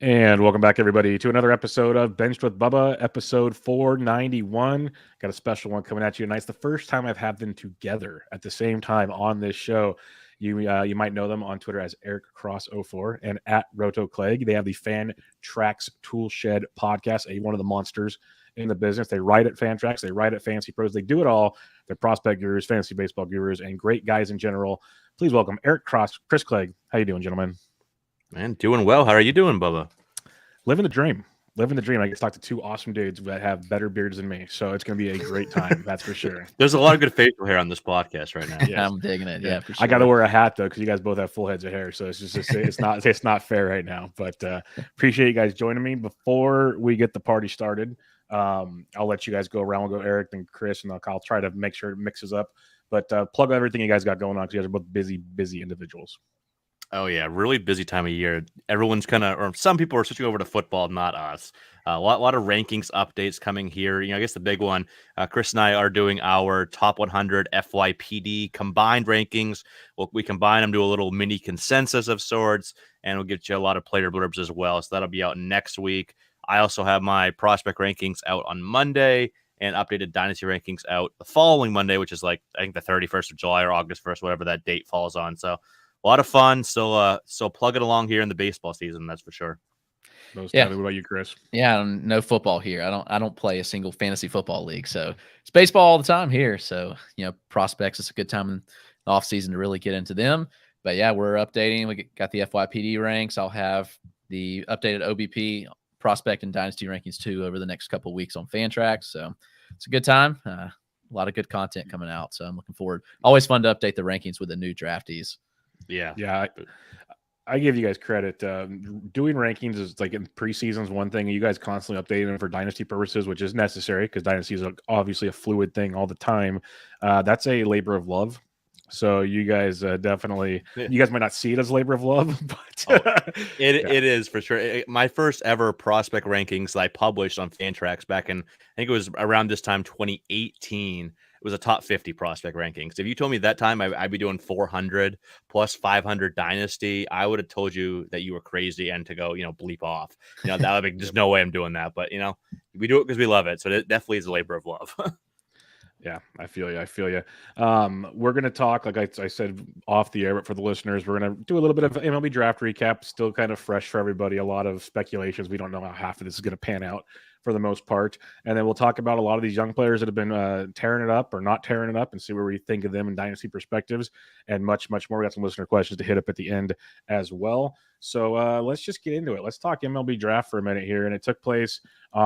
And welcome back, everybody, to another episode of Benched with Bubba, episode 491. Got a special one coming at you tonight. It's the first time I've had them together at the same time on this show. You might know them on Twitter as EricCross04 and at Roto Clegg. They have the Fantrax Toolshed podcast, one of the monsters in the business. They write at Fantrax, they write at FantasyPros. They do it all. They're prospect gurus, fantasy baseball gurus, and great guys in general. Please welcome Eric Cross, Chris Clegg. How you doing, gentlemen? Man, doing well. How are you doing, Bubba? Living the dream. Living the dream. I get to talk to two awesome dudes that have better beards than me. So it's going to be a great time. That's for sure. There's a lot of good facial hair on this podcast right now. Yes. I'm digging it. Yeah, for sure. I got to wear a hat, though, because you guys both have full heads of hair. So it's not fair right now. But appreciate you guys joining me. Before we get the party started, I'll let you guys go around. We'll go Eric and Chris, and I'll try to make sure it mixes up. But plug everything you guys got going on, because you guys are both busy individuals. Oh, yeah. Really busy time of year. Everyone's or some people are switching over to football, not us. A lot of rankings updates coming here. I guess the big one, Chris and I are doing our top 100 FYPD combined rankings. We combine them to a little mini consensus of sorts, and we'll get you a lot of player blurbs as well. So that'll be out next week. I also have my prospect rankings out on Monday and updated Dynasty rankings out the following Monday, which is I think the 31st of July or August 1st, whatever that date falls on. So a lot of fun. Still plugging along here in the baseball season, that's for sure. What about you, Chris? Yeah, no football here. I don't play a single fantasy football league, so it's baseball all the time here. So prospects, it's a good time in the off season to really get into them. But yeah, we're updating. We got the FYPD ranks. I'll have the updated OBP prospect and dynasty rankings too over the next couple of weeks on Fantrax. So it's a good time. A lot of good content coming out. So I'm looking forward. Always fun to update the rankings with the new draftees. Yeah. I give you guys credit. Doing rankings is in preseason is one thing. You guys constantly updating them for dynasty purposes, which is necessary because dynasty is obviously a fluid thing all the time. That's a labor of love. So you guys definitely, you guys might not see it as a labor of love, but it is for sure. My first ever prospect rankings that I published on Fantrax back in, I think it was around this time, 2018. It was a top 50 prospect rankings. If you told me that time I'd be doing 400 plus 500 dynasty, I would have told you that you were crazy and to go, bleep off. That would be just no way I'm doing that. But we do it because we love it. So it definitely is a labor of love. Yeah, I feel you. We're going to talk, like I said, off the air, but for the listeners, we're going to do a little bit of MLB draft recap. Still kind of fresh for everybody. A lot of speculations. We don't know how half of this is going to pan out for the most part. And then we'll talk about a lot of these young players that have been tearing it up or not tearing it up and see where we think of them in dynasty perspectives and much, much more. We got some listener questions to hit up at the end as well. So let's just get into it. Let's talk MLB draft for a minute here. And it took place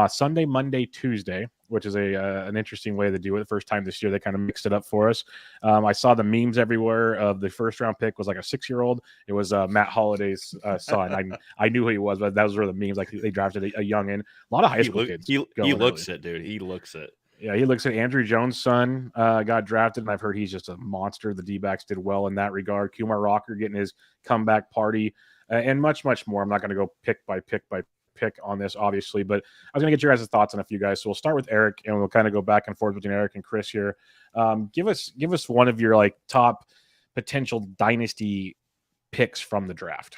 Sunday, Monday, Tuesday, which is an interesting way to do it. The first time this year, they kind of mixed it up for us. I saw the memes everywhere of the first round pick was like a 6-year-old. It was Matt Holliday's son. I knew who he was, but that was where the memes, they drafted a youngin. A lot of high school kids. He looks it, dude. He looks it. Yeah, he looks at Andrew Jones' son got drafted, and I've heard he's just a monster. The D-backs did well in that regard. Kumar Rocker getting his comeback party and much, much more. I'm not going to go pick by pick on this, obviously, but I was going to get your guys' thoughts on a few guys. So we'll start with Eric, and we'll kind of go back and forth between Eric and Chris here. Give us one of your top potential dynasty picks from the draft.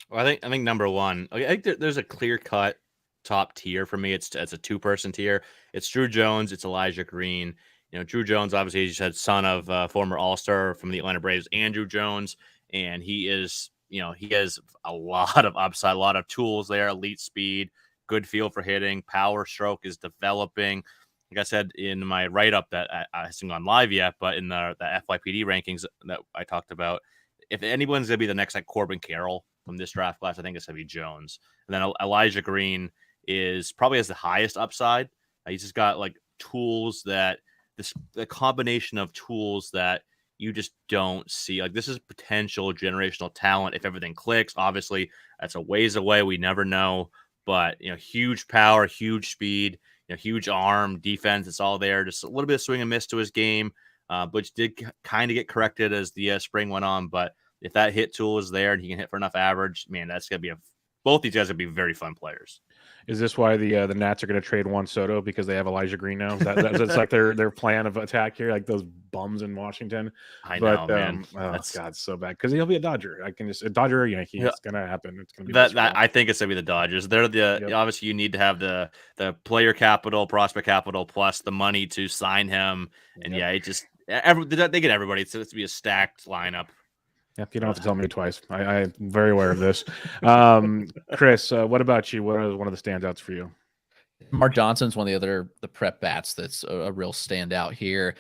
Well, I think number one, I think there's a clear-cut top tier for me. It's a 2-person tier. It's Drew Jones. It's Elijah Greene. Drew Jones, obviously, he said son of former All-Star from the Atlanta Braves, Andrew Jones, and he is, he has a lot of upside, a lot of tools there, elite speed, good feel for hitting, power stroke is developing. Like I said in my write-up that I hasn't gone live yet, but in the FYPD rankings that I talked about, if anyone's going to be the next Corbin Carroll from this draft class, I think it's going to be Jones. And then Elijah Greene is probably has the highest upside. He's just got tools that the combination of tools that you just don't see. This is potential generational talent if everything clicks. Obviously, that's a ways away. We never know. But, huge power, huge speed, huge arm, defense. It's all there. Just a little bit of swing and miss to his game, which did kind of get corrected as the spring went on. But if that hit tool is there and he can hit for enough average, man, that's going to be a both these guys would be very fun players. Is this why the Nats are going to trade Juan Soto because they have Elijah Greene now? That's like their plan of attack here, like those bums in Washington. I know, man. Oh God, so bad because he'll be a Dodger. I can just a Dodger or Yankee. Yeah. It's going to happen. It's going to be that. I think it's going to be the Dodgers. They're obviously you need to have the player capital, prospect capital, plus the money to sign him. And it just they get everybody. It's to be a stacked lineup. Yep, you don't have to tell me twice. I'm very aware of this. Chris, what about you? What is one of the standouts for you? Mark Johnson's one of the prep bats that's a real standout here.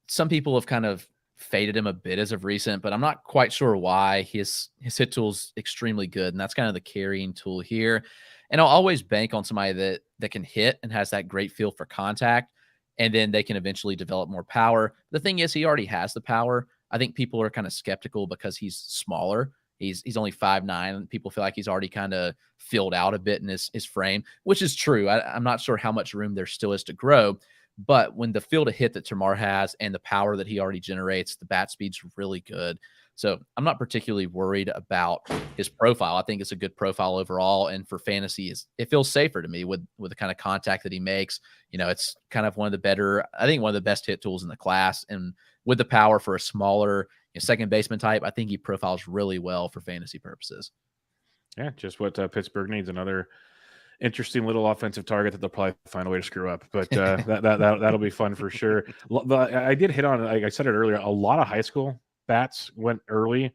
Some people have kind of faded him a bit as of recent, but I'm not quite sure why. His hit tool's extremely good, and that's kind of the carrying tool here. And I'll always bank on somebody that can hit and has that great feel for contact, and then they can eventually develop more power. The thing is, he already has the power. I think people are kind of skeptical because he's smaller. He's only 5'9", and people feel like he's already kind of filled out a bit in his frame, which is true. I'm not sure how much room there still is to grow, but when the feel to hit that Kumar has and the power that he already generates, the bat speed's really good. So I'm not particularly worried about his profile. I think it's a good profile overall, and for fantasy, it feels safer to me with the kind of contact that he makes. It's kind of one of the best hit tools in the class, and with the power for a smaller second baseman type, I think he profiles really well for fantasy purposes. Yeah, just what Pittsburgh needs, another interesting little offensive target that they'll probably find a way to screw up. But that'll be fun for sure. I did hit on, like I said it earlier, a lot of high school bats went early.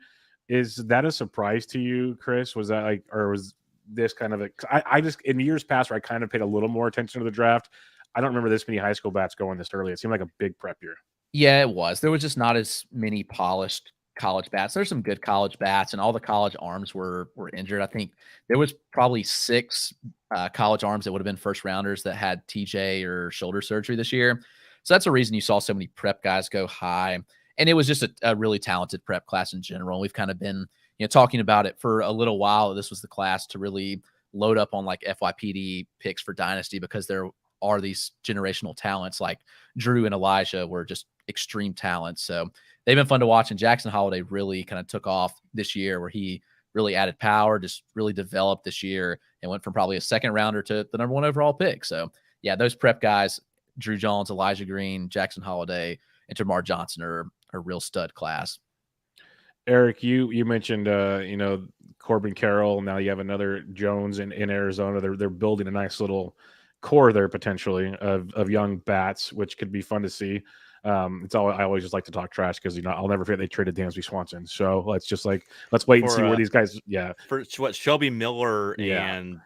Is that a surprise to you, Chris? Was that or was this kind of I just, in years past where I kind of paid a little more attention to the draft, I don't remember this many high school bats going this early. It seemed like a big prep year. Yeah, it was. There was just not as many polished college bats. There's some good college bats, and all the college arms were injured. I think there was probably 6 college arms that would have been first rounders that had TJ or shoulder surgery this year. So that's the reason you saw so many prep guys go high. And it was just a really talented prep class in general. We've kind of been talking about it for a little while. This was the class to really load up on like FYPD picks for Dynasty, because there are these generational talents like Drew and Elijah were just extreme talents. So they've been fun to watch. And Jackson Holiday really kind of took off this year, where he really added power, just really developed this year and went from probably a second rounder to the number 1 overall pick. So yeah, those prep guys, Drew Jones, Elijah Greene, Jackson Holiday, and Tamar Johnson are a real stud class. Eric, you mentioned Corbin Carroll. Now you have another Jones in Arizona. They're building a nice little core there potentially of young bats, which could be fun to see. I always just like to talk trash because I'll never forget they traded Dansby Swanson. So let's wait and see where these guys. Yeah, for what Shelby Miller and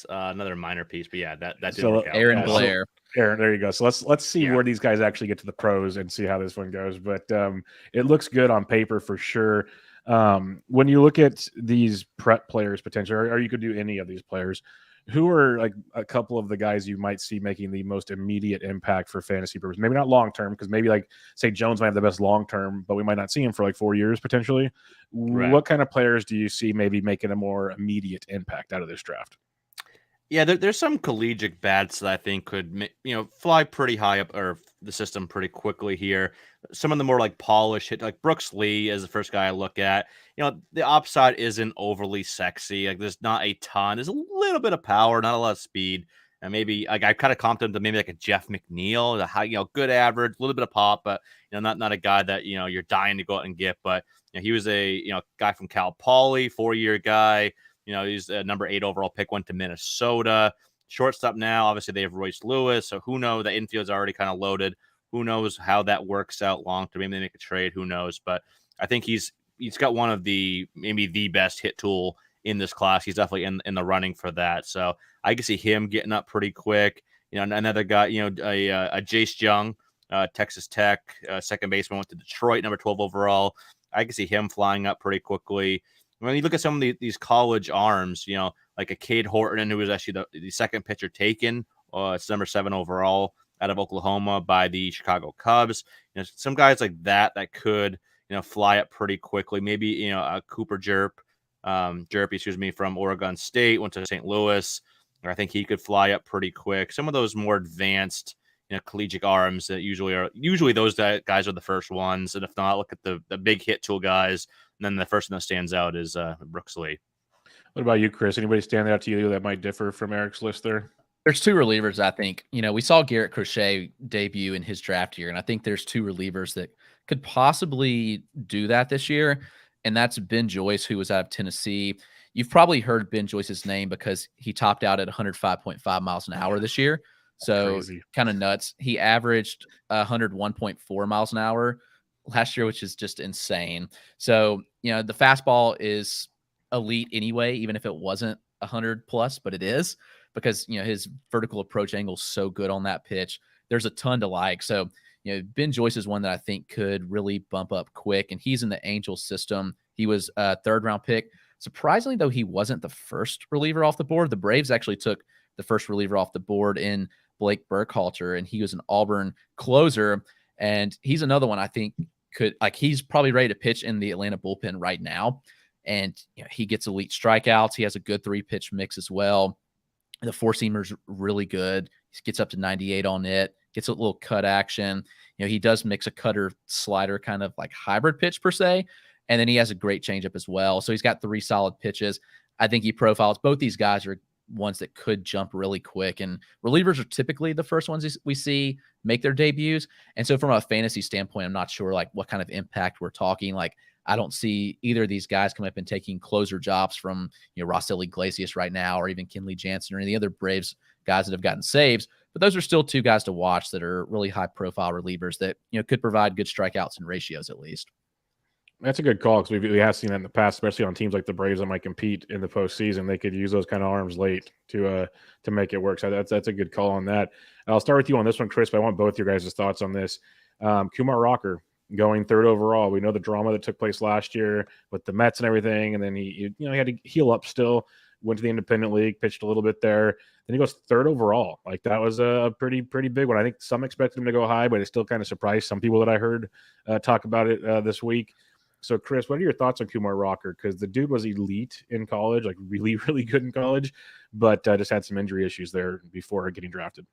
another minor piece, but yeah, that didn't work out. Aaron Blair. Aaron, there you go. So let's see where these guys actually get to the pros and see how this one goes. But it looks good on paper for sure. When you look at these prep players potentially, or you could do any of these players, who are like a couple of the guys you might see making the most immediate impact for fantasy purposes? Maybe not long term, because maybe like say Jones might have the best long term, but we might not see him for like 4 years potentially. Right. What kind of players do you see maybe making a more immediate impact out of this draft? Yeah, there's some collegiate bats that I think could, fly pretty high up or the system pretty quickly here. Some of the more like polished hit, like Brooks Lee is the first guy I look at. The upside isn't overly sexy. Like there's not a ton. There's a little bit of power, not a lot of speed. And maybe like I kind of comped him to maybe like a Jeff McNeil, a high, good average, a little bit of pop, but not a guy that you're dying to go out and get. But he was a guy from Cal Poly, 4-year guy. He's a number 8 overall pick, went to Minnesota. Shortstop now, obviously they have Royce Lewis, so who knows? The infield's already kind of loaded. Who knows how that works out long term? Maybe they make a trade. Who knows? But I think he's got one of maybe the best hit tool in this class. He's definitely in the running for that. So I can see him getting up pretty quick. Another guy, a Jace Young, Texas Tech, second baseman, went to Detroit, number 12 overall. I can see him flying up pretty quickly. When you look at some of these college arms, like a Cade Horton, who was actually the second pitcher taken, it's number 7 overall out of Oklahoma by the Chicago Cubs. Some guys like that could, fly up pretty quickly. Maybe, a Cooper Jerpy, from Oregon State, went to St. Louis. I think he could fly up pretty quick. Some of those more advanced, collegiate arms that usually those guys are the first ones. And if not, look at the big hit tool guys. And then the first one that stands out is Brooks Lee. What about you, Chris? Anybody stand out to you that might differ from Eric's list there? There's two relievers, I think. We saw Garrett Crochet debut in his draft year, and I think there's two relievers that could possibly do that this year, and that's Ben Joyce, who was out of Tennessee. You've probably heard Ben Joyce's name because he topped out at 105.5 miles an hour this year. So kind of nuts. He averaged 101.4 miles an hour last year, which is just insane. So, the fastball is elite anyway, even if it wasn't 100 plus, but it is because, his vertical approach angle is so good on that pitch. There's a ton to like. So, Ben Joyce is one that I think could really bump up quick, and he's in the Angels system. He was a third-round pick. Surprisingly, though, he wasn't the first reliever off the board. The Braves actually took the first reliever off the board in Blake Burkhalter, and he was an Auburn closer. And he's another one I think he's probably ready to pitch in the Atlanta bullpen right now. And he gets elite strikeouts. He has a good 3-pitch mix as well. The four-seamer's really good. He gets up to 98 on it, gets a little cut action. He does mix a cutter slider kind of like hybrid pitch per se. And then he has a great changeup as well. So he's got 3 solid pitches. I think he profiles. Both these guys are ones that could jump really quick. And relievers are typically the first ones we see make their debuts. And so from a fantasy standpoint, I'm not sure what kind of impact we're talking. I don't see either of these guys coming up and taking closer jobs from Rossell Iglesias right now, or even Kenley Jansen or any other Braves guys that have gotten saves. But those are still 2 guys to watch that are really high profile relievers that could provide good strikeouts and ratios at least. That's a good call because we have seen that in the past, especially on teams like the Braves that might compete in the postseason. They could use those kind of arms late to make it work. So that's a good call on that. I'll start with you on this one, Chris, but I want both your guys' thoughts on this. Kumar Rocker going 3rd overall. We know the drama that took place last year with the Mets and everything, and then he had to heal up still. Went to the independent league, pitched a little bit there. Then he goes 3rd overall. That was a pretty big one. I think some expected him to go high, but it still kind of surprised some people that I heard talk about it this week. So, Chris, what are your thoughts on Kumar Rocker? Because the dude was elite in college, really, really good in college, but just had some injury issues there before getting drafted.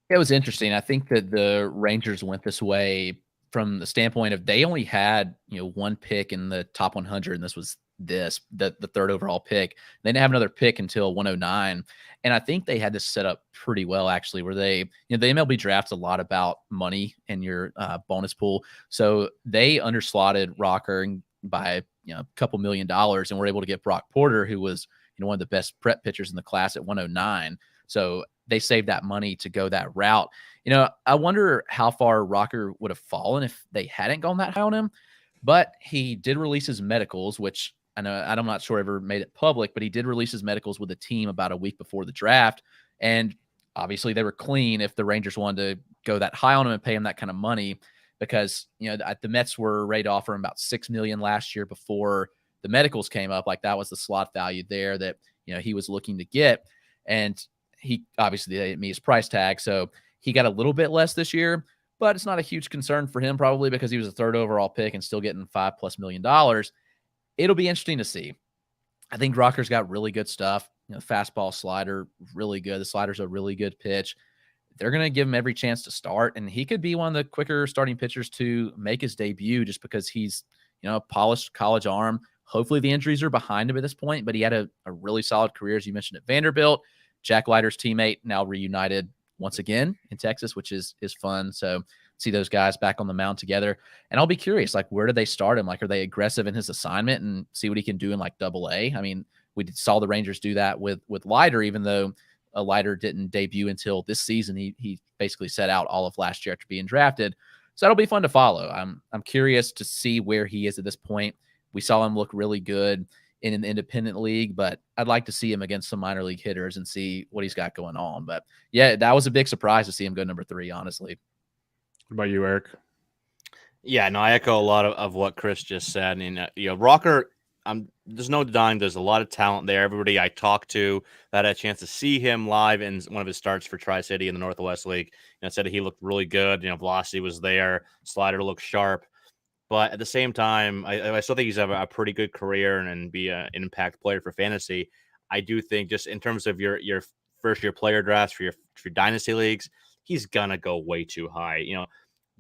It was interesting. I think that the Rangers went this way from the standpoint of they only had 1 pick in the top 100, and this was the 3rd overall pick. They didn't have another pick until 109, and I think they had this set up pretty well actually, where they the MLB draft's a lot about money and your bonus pool, so they underslotted Rocker by a couple $1 million, and were able to get Brock Porter, who was one of the best prep pitchers in the class at 109. So they saved that money to go that route. I wonder how far Rocker would have fallen if they hadn't gone that high on him. But he did release his medicals, which I'm not sure ever made it public, but he did release his medicals with the team about a week before the draft. And obviously they were clean if the Rangers wanted to go that high on him and pay him that kind of money, because, the Mets were ready to offer him about $6 million last year before the medicals came up. That was the slot value there that, he was looking to get. And he obviously didn't meet his price tag. So he got a little bit less this year, but it's not a huge concern for him probably because he was a 3rd overall pick and still getting $5+ million. It'll be interesting to see. I think Rocker's got really good stuff. Fastball, slider, really good. The slider's a really good pitch. They're going to give him every chance to start, and he could be one of the quicker starting pitchers to make his debut just because he's, a polished college arm. Hopefully the injuries are behind him at this point, but he had a really solid career, as you mentioned, at Vanderbilt. Jack Leiter's teammate, now reunited once again in Texas, which is fun. So see those guys back on the mound together. And I'll be curious, where do they start him? Are they aggressive in his assignment and see what he can do in Double-A? I mean, we saw the Rangers do that with Leiter, even though Leiter didn't debut until this season. He basically set out all of last year after being drafted. So that'll be fun to follow. I'm curious to see where he is at this point. We saw him look really good in an independent league, but I'd like to see him against some minor league hitters and see what he's got going on. But yeah, that was a big surprise to see him go number 3, honestly. What about you, Eric? Yeah, no, I echo a lot of what Chris just said. And, Rocker, there's no denying there's a lot of talent there. Everybody I talked to that had a chance to see him live in one of his starts for Tri-City in the Northwest League, said he looked really good. Velocity was there. Slider looked sharp. But at the same time, I still think he's have a pretty good career and be an impact player for fantasy. I do think just in terms of your first-year player drafts for your Dynasty leagues, he's going to go way too high.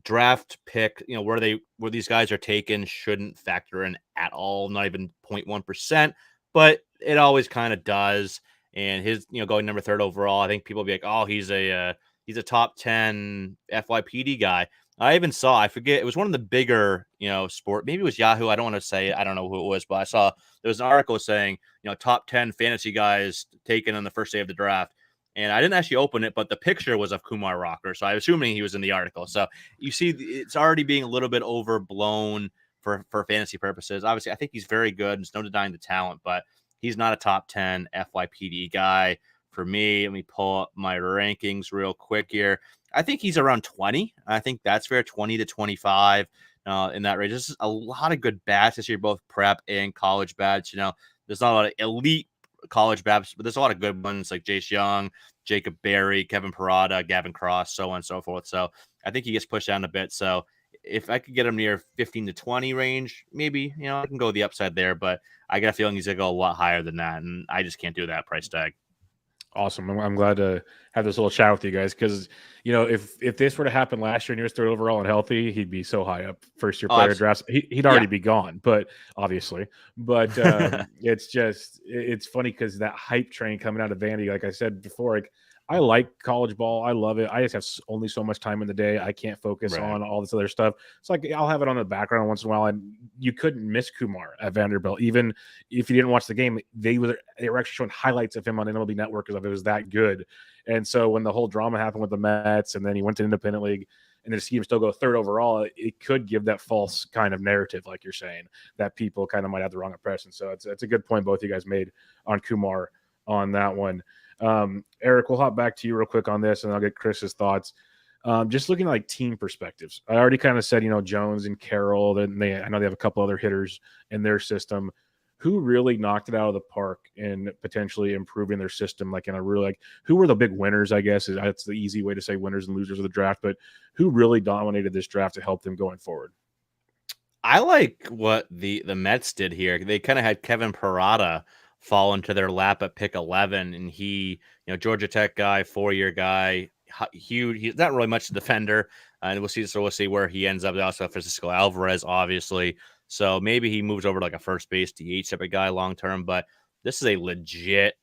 Draft pick, where these guys are taken shouldn't factor in at all, not even 0.1%. but it always kind of does. And his, going number 3rd overall, I think people will be like, oh, he's a top 10 FYPD guy. I forget, it was one of the bigger, sport. Maybe it was Yahoo. I don't want to say, I don't know who it was, but I saw there was an article saying, top 10 fantasy guys taken on the first day of the draft. And I didn't actually open it, but the picture was of Kumar Rocker. So I'm assuming he was in the article. So you see, it's already being a little bit overblown for fantasy purposes. Obviously, I think he's very good. There's no denying the talent, but he's not a top 10 FYPD guy for me. Let me pull up my rankings real quick here. I think he's around 20. I think that's fair, 20 to 25 in that range. This is a lot of good bats this year, both prep and college bats. There's not a lot of elite college bats, but there's a lot of good ones like Jace Young, Jacob Berry, Kevin Parada, Gavin Cross, so on and so forth. So I think he gets pushed down a bit. So if I could get him near 15 to 20 range, maybe, I can go the upside there, but I got a feeling he's going to go a lot higher than that. And I just can't do that price tag. Awesome. I'm glad to have this little chat with you guys because, if this were to happen last year and he was 3rd overall and healthy, he'd be so high up first-year player drafts. He'd already be gone, but obviously. But it's funny because that hype train coming out of Vandy, like I said before, I like college ball. I love it. I just have only so much time in the day. I can't focus on all this other stuff. So I'll have it on the background once in a while. And you couldn't miss Kumar at Vanderbilt. Even if you didn't watch the game, they were actually showing highlights of him on MLB Network because it was that good. And so when the whole drama happened with the Mets and then he went to Independent League and then to see him still go 3rd overall, it could give that false kind of narrative, like you're saying, that people kind of might have the wrong impression. So it's a good point both you guys made on Kumar on that one. Eric, we'll hop back to you real quick on this and I'll get Chris's thoughts. Just looking at like team perspectives. I already kind of said, Jones and Carroll, then I know they have a couple other hitters in their system. Who really knocked it out of the park in potentially improving their system? Like in a really who were the big winners, I guess, that's the easy way to say winners and losers of the draft, but who really dominated this draft to help them going forward? I like what the Mets did here. They kind of had Kevin Parada fall into their lap at pick 11, and he, Georgia Tech guy, 4-year guy, huge. He's not really much a defender, and we'll see where he ends up. They also have Francisco Alvarez, obviously, so maybe he moves over to like a first base DH type of guy long term. But this is a legit,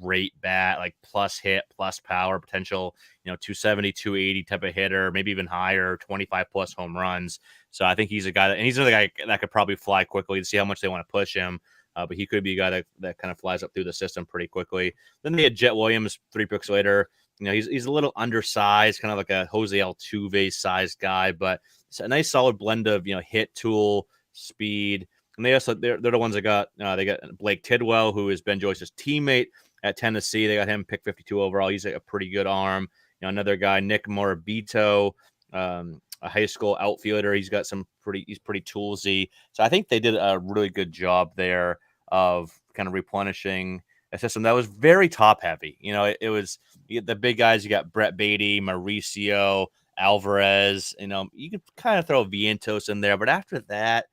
great bat, plus hit, plus power potential, 270, 280 type of hitter, maybe even higher, 25 plus home runs. So I think he's a guy and he's another guy that could probably fly quickly to see how much they want to push him. But he could be a guy that kind of flies up through the system pretty quickly. Then they had Jet Williams 3 picks later. He's a little undersized, kind of like a Jose Altuve sized guy, but it's a nice solid blend of hit, tool, speed. And they're the ones that got they got Blake Tidwell, who is Ben Joyce's teammate at Tennessee. They got him pick 52 overall. He's a pretty good arm. Another guy, Nick Morabito, a high school outfielder. He's pretty toolsy. So I think they did a really good job there of kind of replenishing a system that was very top heavy. It was the big guys. You got Brett Beatty, Mauricio, Alvarez. You could kind of throw Vientos in there, but after that,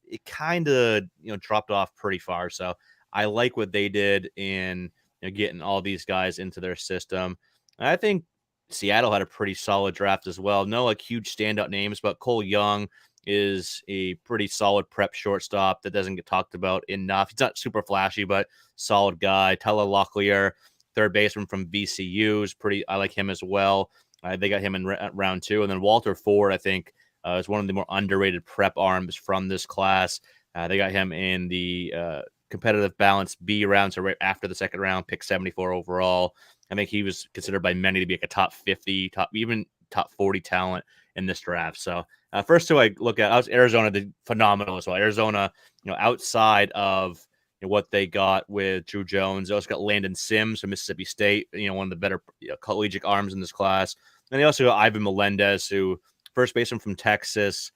it kind of dropped off pretty far. So I like what they did in getting all these guys into their system. And I think Seattle had a pretty solid draft as well. No huge standout names, but Cole Young is a pretty solid prep shortstop that doesn't get talked about enough. He's not super flashy, but solid guy. Tyler Locklear, third baseman from VCU, is I like him as well. They got him in round 2. And then Walter Ford, I think, is one of the more underrated prep arms from this class. They got him in the competitive balance B round, so right after the second round, pick 74 overall. I think he was considered by many to be a top 50, even top 40 talent in this draft. So first two I look at, Arizona did phenomenal as well. Arizona, outside of what they got with Drew Jones, they also got Landon Sims from Mississippi State, one of the better collegiate arms in this class. And they also got Ivan Melendez, who first baseman from Texas,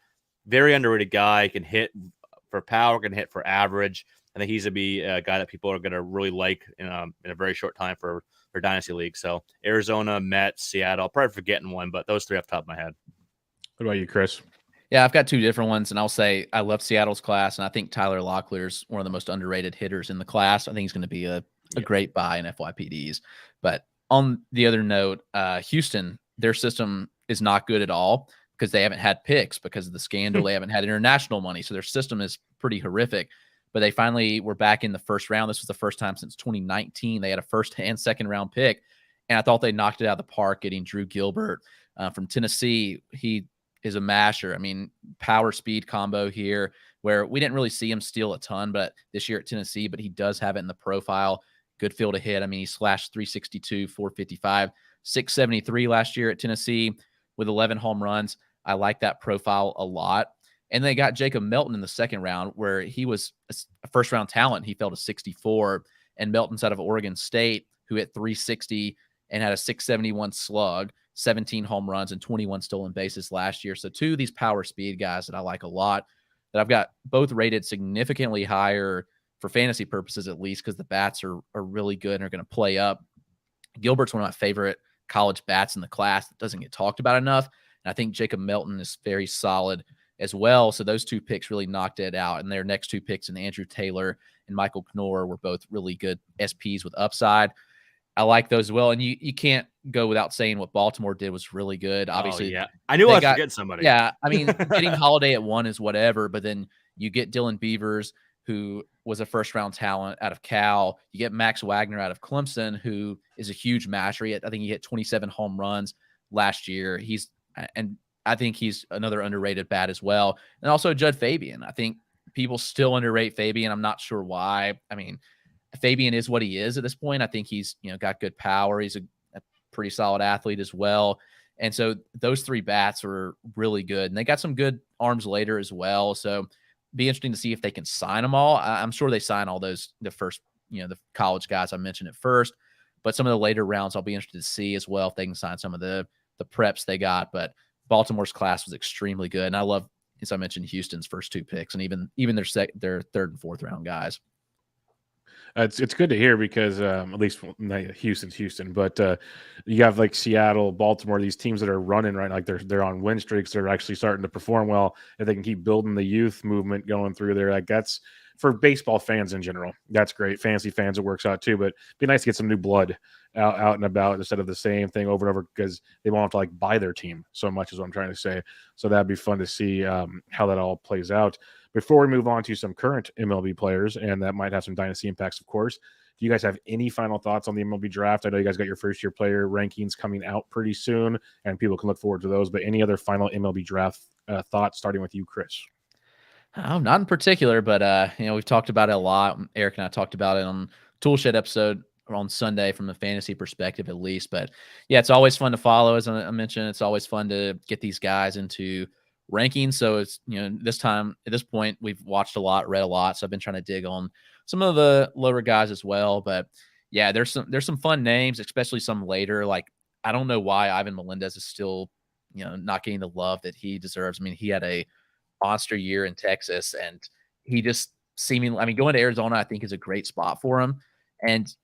very underrated guy, can hit for power, can hit for average. I think he's going to be a guy that people are going to really like in a very short time for Dynasty League. So Arizona, Mets, Seattle, I'll probably forgetting one, but those three off the top of my head. What about you, Chris? Yeah, I've got 2 different ones, and I'll say I love Seattle's class, and I think Tyler Locklear is one of the most underrated hitters in the class. I think he's going to be a great buy in FYPDs. But on the other note, Houston, their system is not good at all because they haven't had picks because of the scandal. They haven't had international money, so their system is pretty horrific. but they finally were back in the first round. This was the first time since 2019 they had a first and second round pick, and I thought they knocked it out of the park getting Drew Gilbert from Tennessee. He is a masher. I mean, power speed combo here, where we didn't really see him steal a ton, but this year at Tennessee, but he does have it in the profile. Good field to hit. I mean, he slashed 362, 455, 673 last year at Tennessee with 11 home runs. I like that profile a lot. And they got Jacob Melton in the second round, where he was a first round talent. He fell to 64, and Melton's out of Oregon State, who hit 360 and had a 671 slug, 17 home runs, and 21 stolen bases last year. So two of these power speed guys that I like a lot, that I've got both rated significantly higher for fantasy purposes, at least, because the bats are really good and are going to play up. Gilbert's one of my favorite college bats in the class that doesn't get talked about enough. And I think Jacob Melton is very solid as well. So those two picks really knocked it out. And their next two picks, in Andrew Taylor and Michael Knorr, were both really good SPs with upside. I like those as well. And you can't go without saying what Baltimore did was really good. Obviously, yeah, I knew I was forgetting somebody. Yeah, I mean, getting Holiday at 1 is whatever, but then you get Dylan Beavers, who was a first-round talent out of Cal. You get Max Wagner out of Clemson, who is a huge masher. I think he hit 27 home runs last year. I think he's another underrated bat as well. And also Judd Fabian. I think people still underrate Fabian. I'm not sure why. I mean, Fabian is what he is at this point. I think he's got good power. He's a pretty solid athlete as well. And so those three bats are really good. And they got some good arms later as well. So be interesting to see if they can sign them all. I'm sure they sign all those, the first, the college guys I mentioned at first. But some of the later rounds I'll be interested to see as well if they can sign some of the preps they got. But Baltimore's class was extremely good. And I love, as I mentioned, Houston's first two picks and even their third and fourth round guys. It's good to hear because at least Houston's Houston, but you have like Seattle, Baltimore, these teams that are running right, like they're on win streaks. They're actually starting to perform well. If they can keep building the youth movement going through there, like that's for baseball fans in general. That's great. Fantasy fans, it works out too. But it'd be nice to get some new blood out and about instead of the same thing over and over, because they won't have to like buy their team so much, is what I'm trying to say. So that'd be fun to see how that all plays out. Before we move on to some current MLB players, and that might have some dynasty impacts, of course, do you guys have any final thoughts on the MLB draft? I know you guys got your first-year player rankings coming out pretty soon, and people can look forward to those. But any other final MLB draft thoughts, starting with you, Chris? Not in particular, but we've talked about it a lot. Eric and I talked about it on Toolshed episode on Sunday from a fantasy perspective, at least. But yeah, it's always fun to follow. As I mentioned, it's always fun to get these guys into rankings. So it's, this time at this point, we've watched a lot, read a lot. So I've been trying to dig on some of the lower guys as well. But yeah, there's some fun names, especially some later. Like, I don't know why Ivan Melendez is still, not getting the love that he deserves. I mean, he had a monster year in Texas, and he just going to Arizona, I think, is a great spot for him. And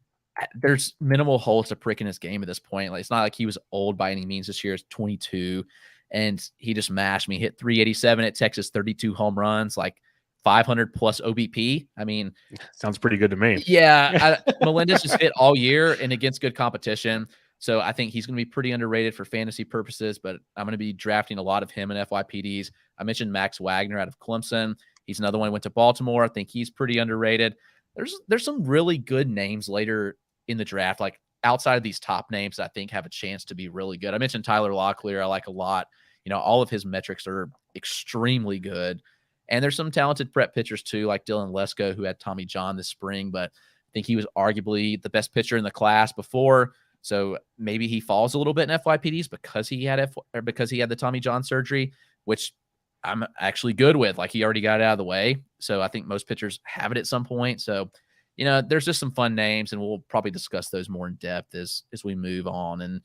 there's minimal holes to prick in his game at this point. Like, it's not like he was old by any means. This year is 22. And he just mashed me. Hit 387 at Texas, 32 home runs, like 500 plus OBP. I mean, sounds pretty good to me. Yeah, Melendez just hit all year and against good competition. So I think he's going to be pretty underrated for fantasy purposes, but I'm going to be drafting a lot of him in FYPDs. I mentioned Max Wagner out of Clemson. He's another one who went to Baltimore. I think he's pretty underrated. There's some really good names later in the draft, like outside of these top names, I think have a chance to be really good. I mentioned Tyler Locklear. I like a lot. All of his metrics are extremely good. And there's some talented prep pitchers too, like Dylan Lesko, who had Tommy John this spring, but I think he was arguably the best pitcher in the class before. So maybe he falls a little bit in FYPDs because he had the Tommy John surgery, which I'm actually good with. Like, he already got it out of the way. So I think most pitchers have it at some point. So, there's just some fun names, and we'll probably discuss those more in depth as we move on and,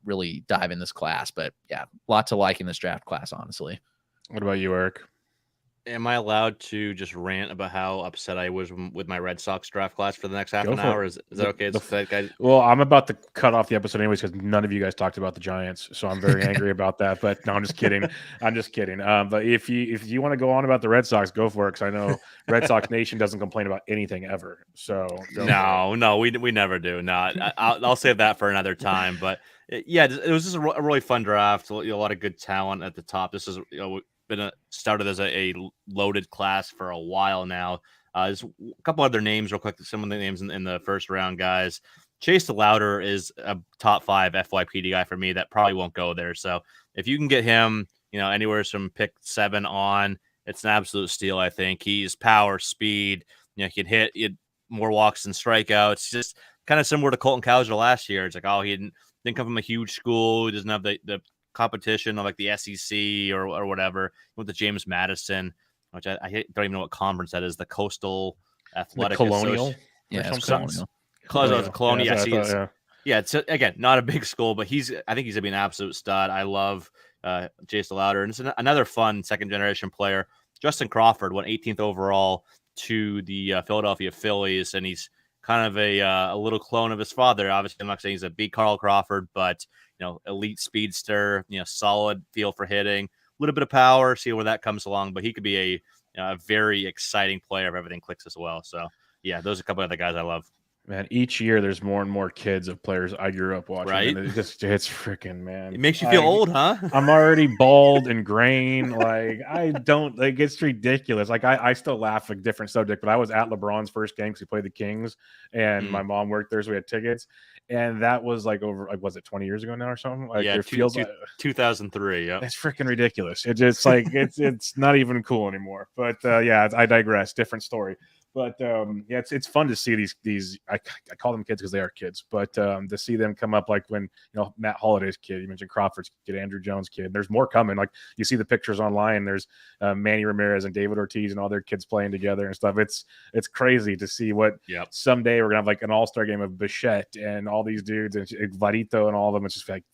really dive in this class. But yeah, a lot to like in this draft class, honestly. What about you, Eric? Am I allowed to just rant about how upset I was with my Red Sox draft class for the next half an hour? Is that okay? Well, I'm about to cut off the episode anyways, because none of you guys talked about the Giants, so I'm very angry about that. But no, I'm just kidding. But if you want to go on about the Red Sox, go for it, because I know Red Sox Nation doesn't complain about anything ever. So no, we never do. No, I'll save that for another time. But yeah, it was just a really fun draft. A lot of good talent at the top. This is been started as a loaded class for a while now. There's a couple other names real quick. Some of the names in the first round, guys. Chase DeLauder is a top 5 FYPD guy for me that probably won't go there. So if you can get him, anywhere from pick 7 on, it's an absolute steal. I think he's power, speed. He can hit more walks than strikeouts. Just kind of similar to Colton Cowser last year. It's like, oh, he didn't come from a huge school. He doesn't have the competition of like the SEC or whatever. With the James Madison, which I don't even know what conference that is. The Coastal Athletic Colonial. Yeah, it's Colonial. Colonial. Colonial. Yeah, yeah, it's again not a big school, but I think he's gonna be an absolute stud. I love Chase DeLauder, and it's another fun second generation player. Justin Crawford went 18th overall to the Philadelphia Phillies, and he's kind of a little clone of his father. Obviously, I'm not saying he's a big Carl Crawford, but elite speedster, solid feel for hitting, a little bit of power. See where that comes along, but he could be a very exciting player if everything clicks as well. So yeah, those are a couple of the guys I love. Man, each year there's more and more kids of players I grew up watching. Right? And it's freaking, man. It makes you feel old, huh? I'm already bald and graying. Like, it's ridiculous. Like, I still laugh at different subject, but I was at LeBron's first game because he played the Kings, and my mom worked there, so we had tickets. And that was like was it 20 years ago now or something? Like, yeah, it feels 2003. Yeah, it's freaking ridiculous. It's just like it's not even cool anymore. But yeah, I digress. Different story. But yeah, it's fun to see these. I call them kids because they are kids. But to see them come up, like when Matt Holliday's kid, you mentioned Crawford's kid, Andrew Jones' kid. There's more coming. Like you see the pictures online. There's Manny Ramirez and David Ortiz and all their kids playing together and stuff. It's crazy to see what someday we're gonna have like an all-star game of Bichette and all these dudes and Varito and all of them. It's just like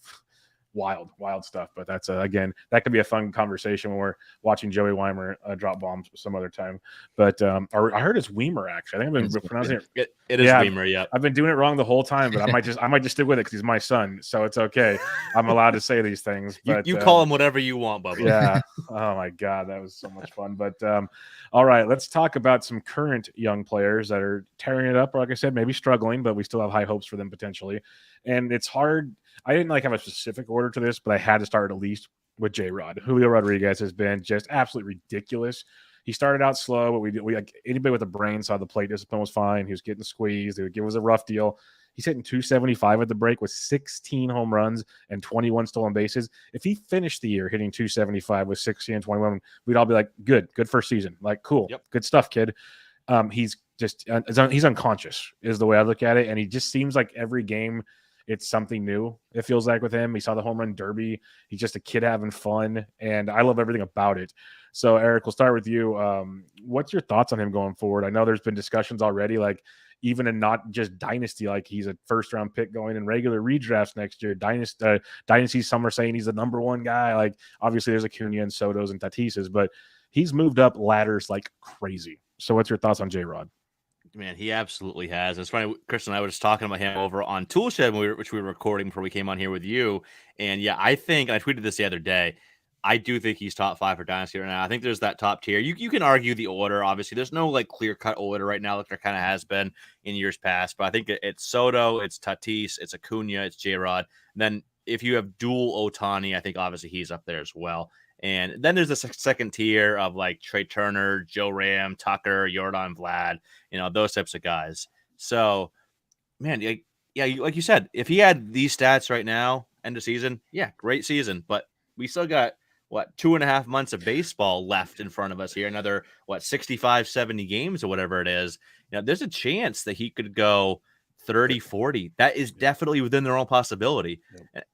wild stuff. But that's again, that could be a fun conversation when we're watching Joey Weimer drop bombs some other time. But I heard it's Weimer, actually. I think I've been pronouncing it is Weimer. Yeah, I've been doing it wrong the whole time, but I might just stick with it because he's my son, so it's okay. I'm allowed to say these things. But you call him whatever you want, Bubba. Yeah. Oh my God, that was so much fun. But all right, let's talk about some current young players that are tearing it up. Like I said, maybe struggling, but we still have high hopes for them potentially. And it's hard. I didn't have a specific order to this, but I had to start at least with J-Rod. Julio Rodriguez has been just absolutely ridiculous. He started out slow, but we like anybody with a brain saw the plate discipline was fine. He was getting squeezed. It was a rough deal. He's hitting 275 at the break with 16 home runs and 21 stolen bases. If he finished the year hitting 275 with 16 and 21, we'd all be like, good first season. Like, cool, Good stuff, kid. He's unconscious is the way I look at it. And he just seems like every game it's something new. It feels like with him. He saw the home run derby. He's just a kid having fun, and I love everything about it. So, Eric, we'll start with you. What's your thoughts on him going forward? I know there's been discussions already, like even in not just Dynasty, like he's a first-round pick going in regular redrafts next year. Dynasty, some are saying he's the number one guy. Like, obviously, there's Acuna and Soto's and Tatises, but he's moved up ladders like crazy. So, what's your thoughts on J-Rod? Man, he absolutely has. It's funny, Chris and I were just talking about him over on Toolshed, which we were recording before we came on here with you. And yeah, I tweeted this the other day. I do think he's top 5 for Dynasty right now. I think there's that top tier. You can argue the order. Obviously, there's no like clear cut order right now, like there kind of has been in years past. But I think it's Soto, it's Tatis, it's Acuna, it's J-Rod. Then if you have dual Ohtani, I think obviously he's up there as well. And then there's the second tier of like Trey Turner, Joe Ram, Tucker, Yordan Vlad, those types of guys. So, man, yeah, like you said, if he had these stats right now, end of season, yeah, great season. But we still got, 2.5 months of baseball left in front of us here. Another, 65, 70 games or whatever it is. There's a chance that he could go 30, 40. That is definitely within their own possibility.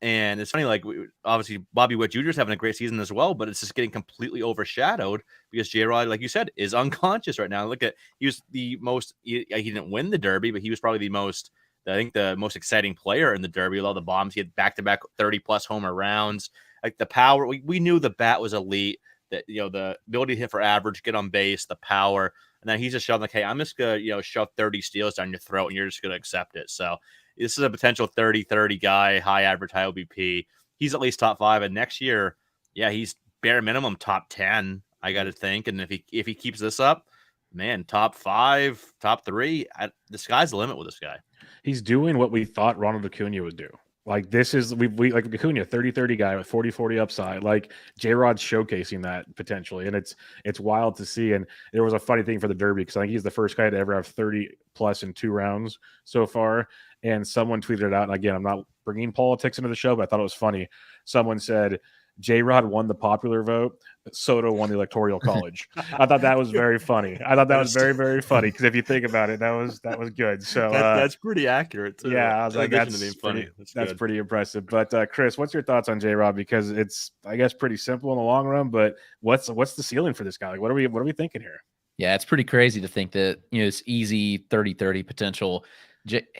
And it's funny, like obviously Bobby Witt Jr. is having a great season as well, but it's just getting completely overshadowed because J-Rod, like you said, is unconscious right now. Look at, he was the most, he didn't win the Derby, but he was probably the most exciting player in the Derby with all the bombs. He had back-to-back 30-plus homer rounds. Like the power, we knew the bat was elite, that, the ability to hit for average, get on base, the power. And then he's just showing like, hey, I'm just going to, shove 30 steals down your throat and you're just going to accept it. So this is a potential 30-30 guy, high average, high OBP. He's at least top 5. And next year, yeah, he's bare minimum top 10, I got to think. And if he keeps this up, man, top 5, top 3, the sky's the limit with this guy. He's doing what we thought Ronald Acuna would do. Like this is we like Acuna 30-30 guy with 40-40 upside. Like J-Rod's showcasing that potentially, and it's wild to see. And there was a funny thing for the Derby because I think he's the first guy to ever have 30 plus in 2 rounds so far. And someone tweeted it out. And again, I'm not bringing politics into the show, but I thought it was funny. Someone said J-Rod won the popular vote, Soto won the electoral college. I thought that was very funny. I thought that was very, very funny because if you think about it, that was good. So that's pretty accurate too. Yeah, I was like, that's funny. That's pretty impressive. But Chris, what's your thoughts on J-Rod? Because it's, I guess, pretty simple in the long run. But what's the ceiling for this guy? Like, what are we thinking here? Yeah, it's pretty crazy to think that it's easy 30-30 potential.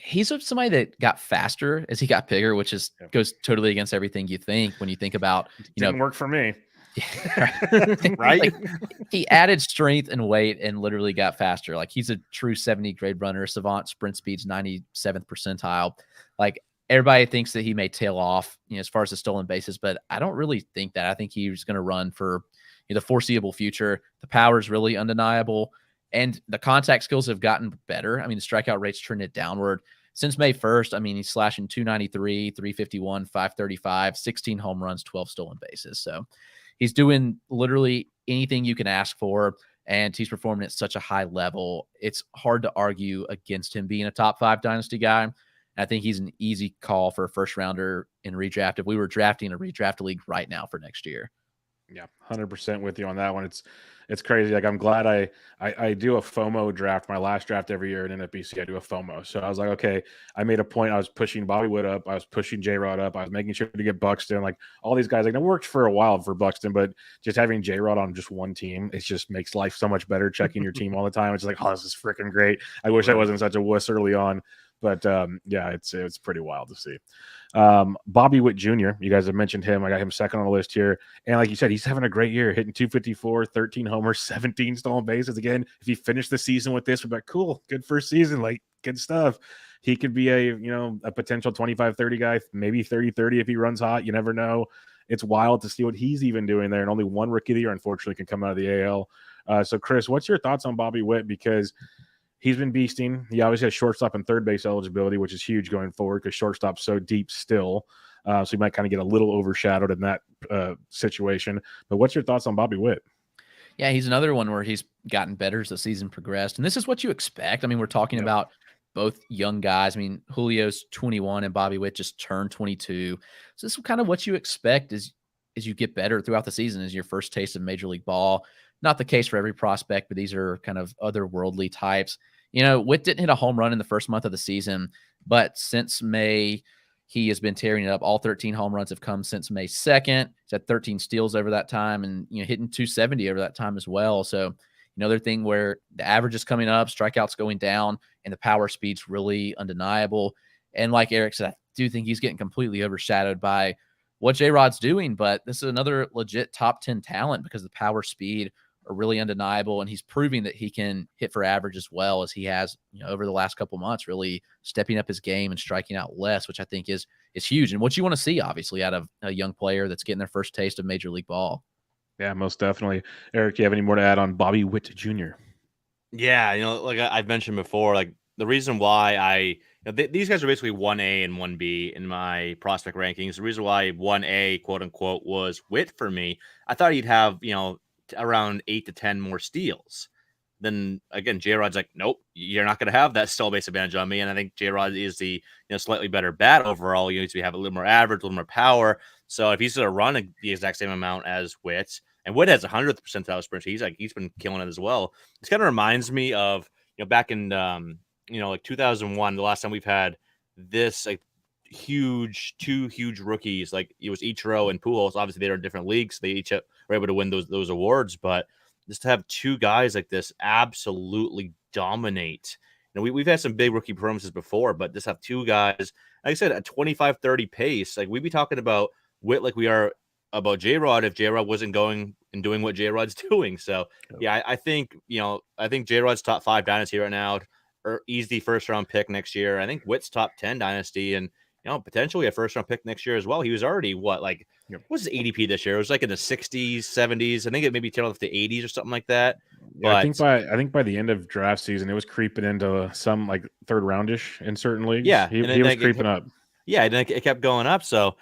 He's somebody that got faster as he got bigger, which is goes totally against everything you think when you think about didn't work for me. Right? Like, he added strength and weight and literally got faster. Like he's a true 70 grade runner, savant, sprint speeds 97th percentile. Like everybody thinks that he may tail off, as far as the stolen bases, but I don't really think that. I think he's going to run for the foreseeable future. The power is really undeniable. And the contact skills have gotten better. I mean, the strikeout rate's trended downward since May 1st. I mean, he's slashing 293, 351, 535, 16 home runs, 12 stolen bases. So he's doing literally anything you can ask for, and he's performing at such a high level. It's hard to argue against him being a top 5 dynasty guy. And I think he's an easy call for a first rounder in redraft if we were drafting a redraft league right now for next year. Yeah, 100% with you on that one. It's crazy. Like I'm glad I do a FOMO draft. My last draft every year in NFBC, I do a FOMO. So I was like, okay, I made a point. I was pushing Bobby Witt up. I was pushing J-Rod up. I was making sure to get Buxton. Like all these guys, like it worked for a while for Buxton, but just having J-Rod on just one team, it just makes life so much better. Checking your team all the time. It's like, oh, this is freaking great. I wish I wasn't such a wuss early on. But yeah, it's pretty wild to see. Bobby Witt Jr., you guys have mentioned him. I got him second on the list here. And like you said, he's having a great year, hitting 254, 13 homers, 17 stolen bases. Again, if he finished the season with this, we'd be like, cool, good first season, like good stuff. He could be a potential 25-30 guy, maybe 30-30 if he runs hot. You never know. It's wild to see what he's even doing there. And only one rookie of the year, unfortunately, can come out of the AL. So, Chris, what's your thoughts on Bobby Witt? Because he's been beasting. He obviously has shortstop and third base eligibility, which is huge going forward because shortstop's so deep still. So he might kind of get a little overshadowed in that situation. But what's your thoughts on Bobby Witt? Yeah, he's another one where he's gotten better as the season progressed. And this is what you expect. I mean, we're talking about both young guys. I mean, Julio's 21 and Bobby Witt just turned 22. So this is kind of what you expect as you get better throughout the season, as your first taste of Major League Ball. Not the case for every prospect, but these are kind of otherworldly types. Witt didn't hit a home run in the first month of the season, but since May, he has been tearing it up. All 13 home runs have come since May 2nd. He's had 13 steals over that time and, hitting 270 over that time as well. So another thing where the average is coming up, strikeouts going down, and the power speed's really undeniable. And like Eric said, I do think he's getting completely overshadowed by what J-Rod's doing, but this is another legit top 10 talent because the power speed are really undeniable, and he's proving that he can hit for average as well as he has, over the last couple months, really stepping up his game and striking out less, which I think is huge and what you want to see, obviously, out of a young player that's getting their first taste of Major League Ball. Yeah, most definitely. Eric, do you have any more to add on Bobby Witt Jr.? Yeah, like I've mentioned before, like the reason why these guys are basically 1A and 1B in my prospect rankings. The reason why 1A, quote unquote, was Witt for me, I thought he'd have, around 8 to 10 more steals. Then again, J-Rod's like, nope, you're not going to have that steal base advantage on me. And I think J-Rod is the slightly better bat overall. You need to have a little more average, a little more power. So if he's going to run the exact same amount as Witt, and Witt has 100th percentile sprint, he's been killing it as well. This kind of reminds me of back in like 2001, the last time we've had this like two huge rookies, like it was Ichiro and Pujols. Obviously they're in different leagues, they each were able to win those awards, but just to have two guys like this absolutely dominate. We've had some big rookie performances before, but just have two guys, like I said, at 25-30 pace. Like we'd be talking about Witt like we are about J-Rod if J-Rod wasn't going and doing what J-Rod's doing. So yeah, I think J-Rod's top 5 dynasty right now, or easy first round pick next year. I think Witt's top 10 dynasty, and potentially a first round pick next year as well. He was already what's his ADP this year? It was like in the 60s, 70s. I think it maybe tailed off the 80s or something like that. Yeah, but I think by the end of draft season, it was creeping into some like third roundish in certain leagues. Yeah, he was creeping up. Yeah, and it kept going up. So,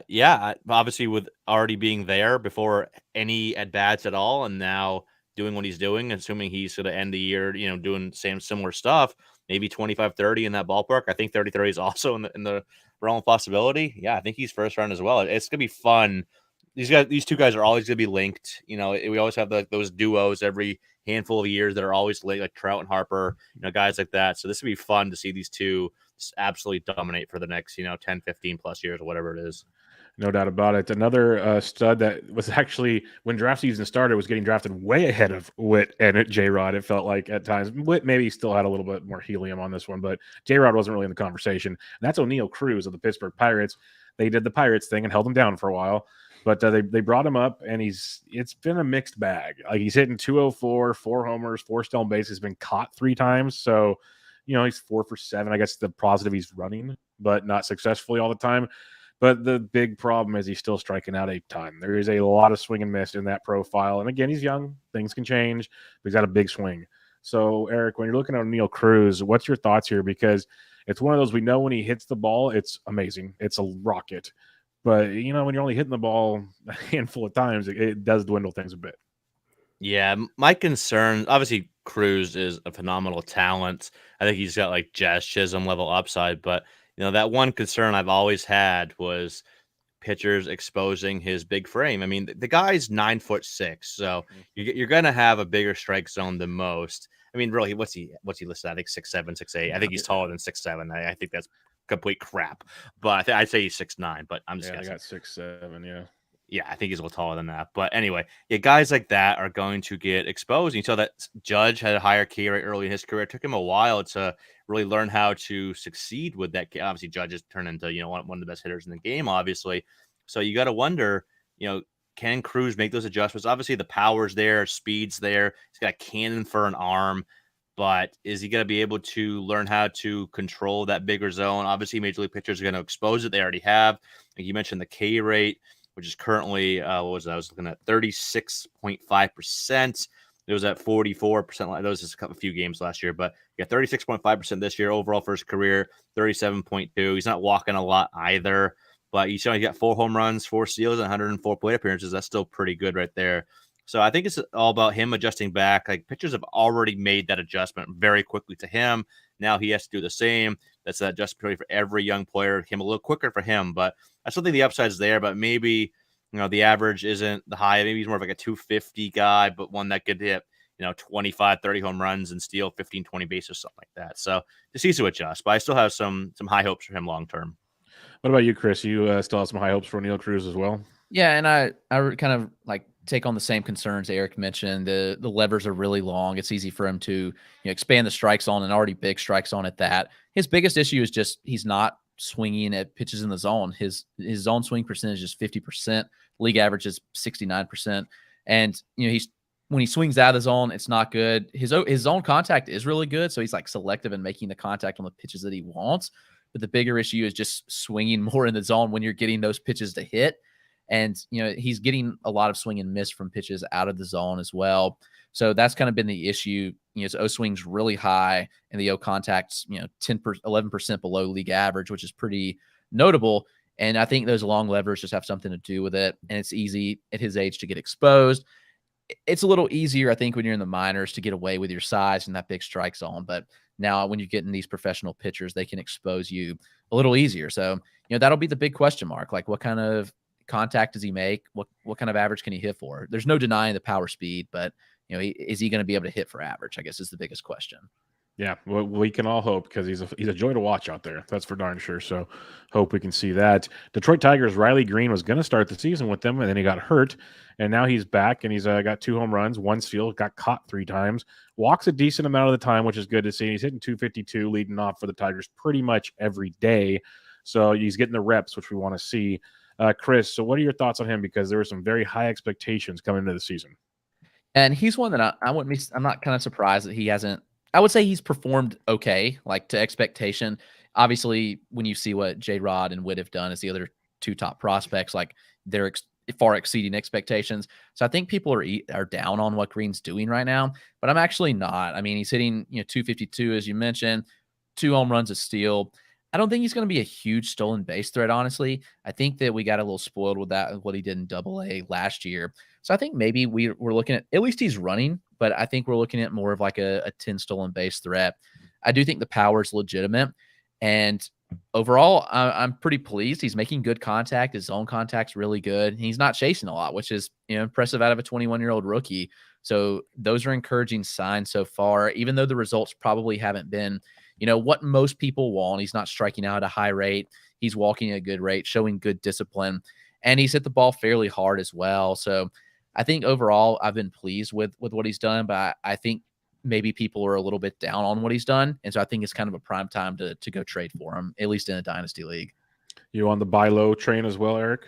yeah, obviously with already being there before any at bats at all, and now doing what he's doing, assuming he's going to end the year, doing similar stuff, maybe 25, 30 in that ballpark. I think 30, 30 is also in the realm of possibility. Yeah, I think he's first round as well. It's gonna be fun. These two guys are always gonna be linked. We always have those duos every handful of years that are always linked, like Trout and Harper, guys like that. So this would be fun to see these two just absolutely dominate for the next, 10, 15 plus years or whatever it is. No doubt about it. Another stud that was actually, when draft season started, was getting drafted way ahead of Witt and J-Rod. It felt like at times. Witt maybe still had a little bit more helium on this one, but J-Rod wasn't really in the conversation. And that's Oneil Cruz of the Pittsburgh Pirates. They did the Pirates thing and held him down for a while, but they brought him up, and it's been a mixed bag. Like, he's hitting 204, 4 homers, 4 stolen bases, been caught 3 times. So, he's 4 for 7. I guess the positive, he's running, but not successfully all the time. But the big problem is he's still striking out a ton. There is a lot of swing and miss in that profile. And again, he's young. Things can change, but he's got a big swing. So, Eric, when you're looking at Oneil Cruz, what's your thoughts here? Because it's one of those, we know when he hits the ball, it's amazing. It's a rocket. But, when you're only hitting the ball a handful of times, it does dwindle things a bit. Yeah, my concern, obviously, Cruz is a phenomenal talent. I think he's got like Jazz Chisholm level upside, but that one concern I've always had was pitchers exposing his big frame. I mean, the guy's 9'6", so you're gonna have a bigger strike zone than most. I mean, really, what's he listed? I think 6'7", 6'8". I think he's taller than 6'7". I think that's complete crap. But I'd say he's 6'9". But I'm just guessing. I got 6'7". Yeah. Yeah, I think he's a little taller than that. But anyway, yeah, guys like that are going to get exposed. You saw that Judge had a higher K rate early in his career. It took him a while to really learn how to succeed with that. Obviously, Judge has turned into, one of the best hitters in the game, obviously. So you got to wonder, can Cruz make those adjustments? Obviously, the power's there, speed's there. He's got a cannon for an arm. But is he going to be able to learn how to control that bigger zone? Obviously, major league pitchers are going to expose it. They already have. Like you mentioned, the K rate, which is currently, what was that? I was looking at 36.5%. It was at 44%. That was just a few games last year, but yeah, 36.5% this year overall for his career, 37.2. He's not walking a lot either, but he got 4 home runs, 4 steals, and 104 plate appearances. That's still pretty good right there. So I think it's all about him adjusting back. Like, pitchers have already made that adjustment very quickly to him. Now he has to do the same. That's an adjustment for every young player. Him a little quicker for him, but I still think the upside's there. But maybe the average isn't the high. Maybe he's more of like a 250 guy, but one that could hit 25, 30 home runs and steal 15, 20 bases, something like that. So just needs to adjust. But I still have some high hopes for him long term. What about you, Chris? You still have some high hopes for Oneil Cruz as well? Yeah, and I kind of like take on the same concerns Eric mentioned. The levers are really long. It's easy for him to expand the strike zone, and already big strike zone at that. His biggest issue is just he's not swinging at pitches in the zone. His zone swing percentage is 50%. League average is 69%. And when he swings out of the zone, it's not good. His zone contact is really good, so he's like selective in making the contact on the pitches that he wants. But the bigger issue is just swinging more in the zone when you're getting those pitches to hit. And, he's getting a lot of swing and miss from pitches out of the zone as well. So that's kind of been the issue. His O swing's really high and the O contact's, 11% below league average, which is pretty notable. And I think those long levers just have something to do with it. And it's easy at his age to get exposed. It's a little easier, I think, when you're in the minors to get away with your size and that big strike zone. But now when you get in these professional pitchers, they can expose you a little easier. So, that'll be the big question mark. Like, what kind of contact does he make? What kind of average can he hit for? There's no denying the power speed, but is he going to be able to hit for average? I guess is the biggest question. Yeah, well, we can all hope, because he's a joy to watch out there. That's for darn sure. So hope we can see that. Detroit Tigers, Riley Greene was going to start the season with them, and then he got hurt, and now he's back, and he's got 2 home runs, 1 steal, got caught 3 times, walks a decent amount of the time, which is good to see. He's hitting 252, leading off for the Tigers pretty much every day. So he's getting the reps, which we want to see. Chris, so what are your thoughts on him? Because there were some very high expectations coming into the season. And he's one that I'm not kind of surprised that he hasn't. I would say he's performed okay, like to expectation. Obviously, when you see what J-Rod and Witt have done as the other 2 top prospects, like they're far exceeding expectations. So I think people are down on what Greene's doing right now, but I'm actually not. I mean, he's hitting 252, as you mentioned, 2 home runs, a steal. I don't think he's going to be a huge stolen base threat, honestly. I think that we got a little spoiled with that, what he did in Double-A last year. So I think maybe we're looking at least he's running, but I think we're looking at more of like a 10 stolen base threat. I do think the power is legitimate. And overall, I'm pretty pleased. He's making good contact. His zone contact's really good. He's not chasing a lot, which is impressive out of a 21-year-old rookie. So those are encouraging signs so far, even though the results probably haven't been what most people want. He's not striking out at a high rate. He's walking at a good rate, showing good discipline, and he's hit the ball fairly hard as well. So I think overall I've been pleased with what he's done, but I think maybe people are a little bit down on what he's done. And so I think it's kind of a prime time to go trade for him, at least in a dynasty league. You on the buy low train as well, Eric?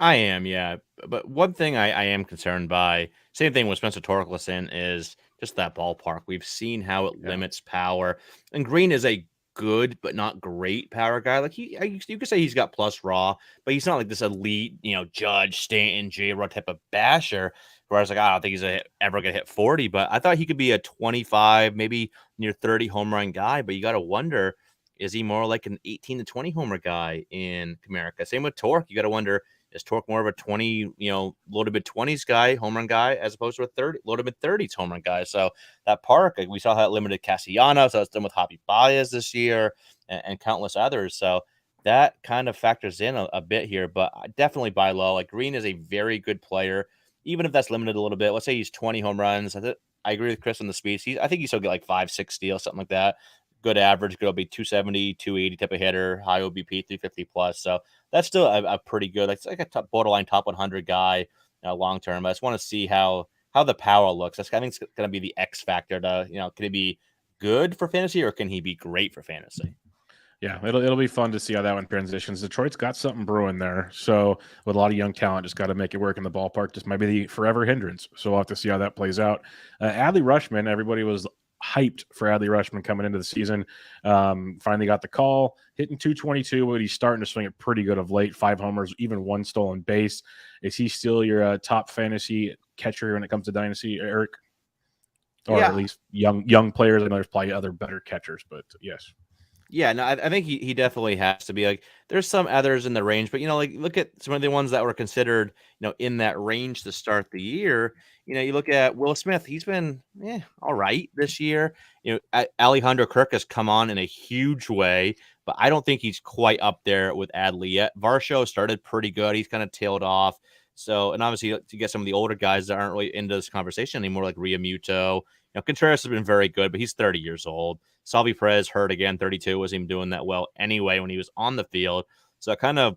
I am, yeah. But one thing I am concerned by, same thing with Spencer Torkelson, is just that ballpark. We've seen how it limits power. And Greene is a good but not great power guy. Like you could say he's got plus raw, but he's not like this elite, Judge, Stanton, J-Rod type of basher. Whereas I don't think he's ever gonna hit 40, but I thought he could be a 25, maybe near 30 home run guy. But you got to wonder, is he more like an 18 to 20 homer guy in America? Same with Torque. You got to wonder, is Torque more of a 20, low to mid 20s guy, home run guy, as opposed to a 30, low to mid 30s home run guy? So that park, we saw how it limited Castellanos. So it's done with Javi Baez this year and countless others. So that kind of factors in a bit here, but I definitely buy low. Like Greene is a very good player, even if that's limited a little bit. Let's say he's 20 home runs. I agree with Chris on the speeds. I think he still get like 5-6 steals, something like that. Good average, good be 270, 280 type of hitter, high OBP, 350 plus. So that's still a pretty good, like a borderline top 100 guy long term. I just want to see how the power looks. I think it's going to be the X factor to, can he be good for fantasy or can he be great for fantasy? Yeah, it'll be fun to see how that one transitions. Detroit's got something brewing there. So with a lot of young talent, just got to make it work in the ballpark. This might be the forever hindrance. So we'll have to see how that plays out. Adley Rutschman, everybody was hyped for Adley Rutschman coming into the season. Finally got the call, hitting 222, but he's starting to swing it pretty good of late. 5 homers, even 1 stolen base. Is he still your top fantasy catcher when it comes to dynasty, Eric? Or at least young players? I know there's probably other better catchers, but yes. Yeah, no, I think he definitely has to be. Like, there's some others in the range, but like look at some of the ones that were considered, in that range to start the year. You look at Will Smith; he's been all right this year. Alejandro Kirk has come on in a huge way, but I don't think he's quite up there with Adley yet. Varsho started pretty good; he's kind of tailed off. So, and obviously to get some of the older guys that aren't really into this conversation anymore, like Realmuto. Contreras has been very good, but he's 30 years old. Salvi Perez hurt again, 32, wasn't even doing that well anyway when he was on the field. So kind of,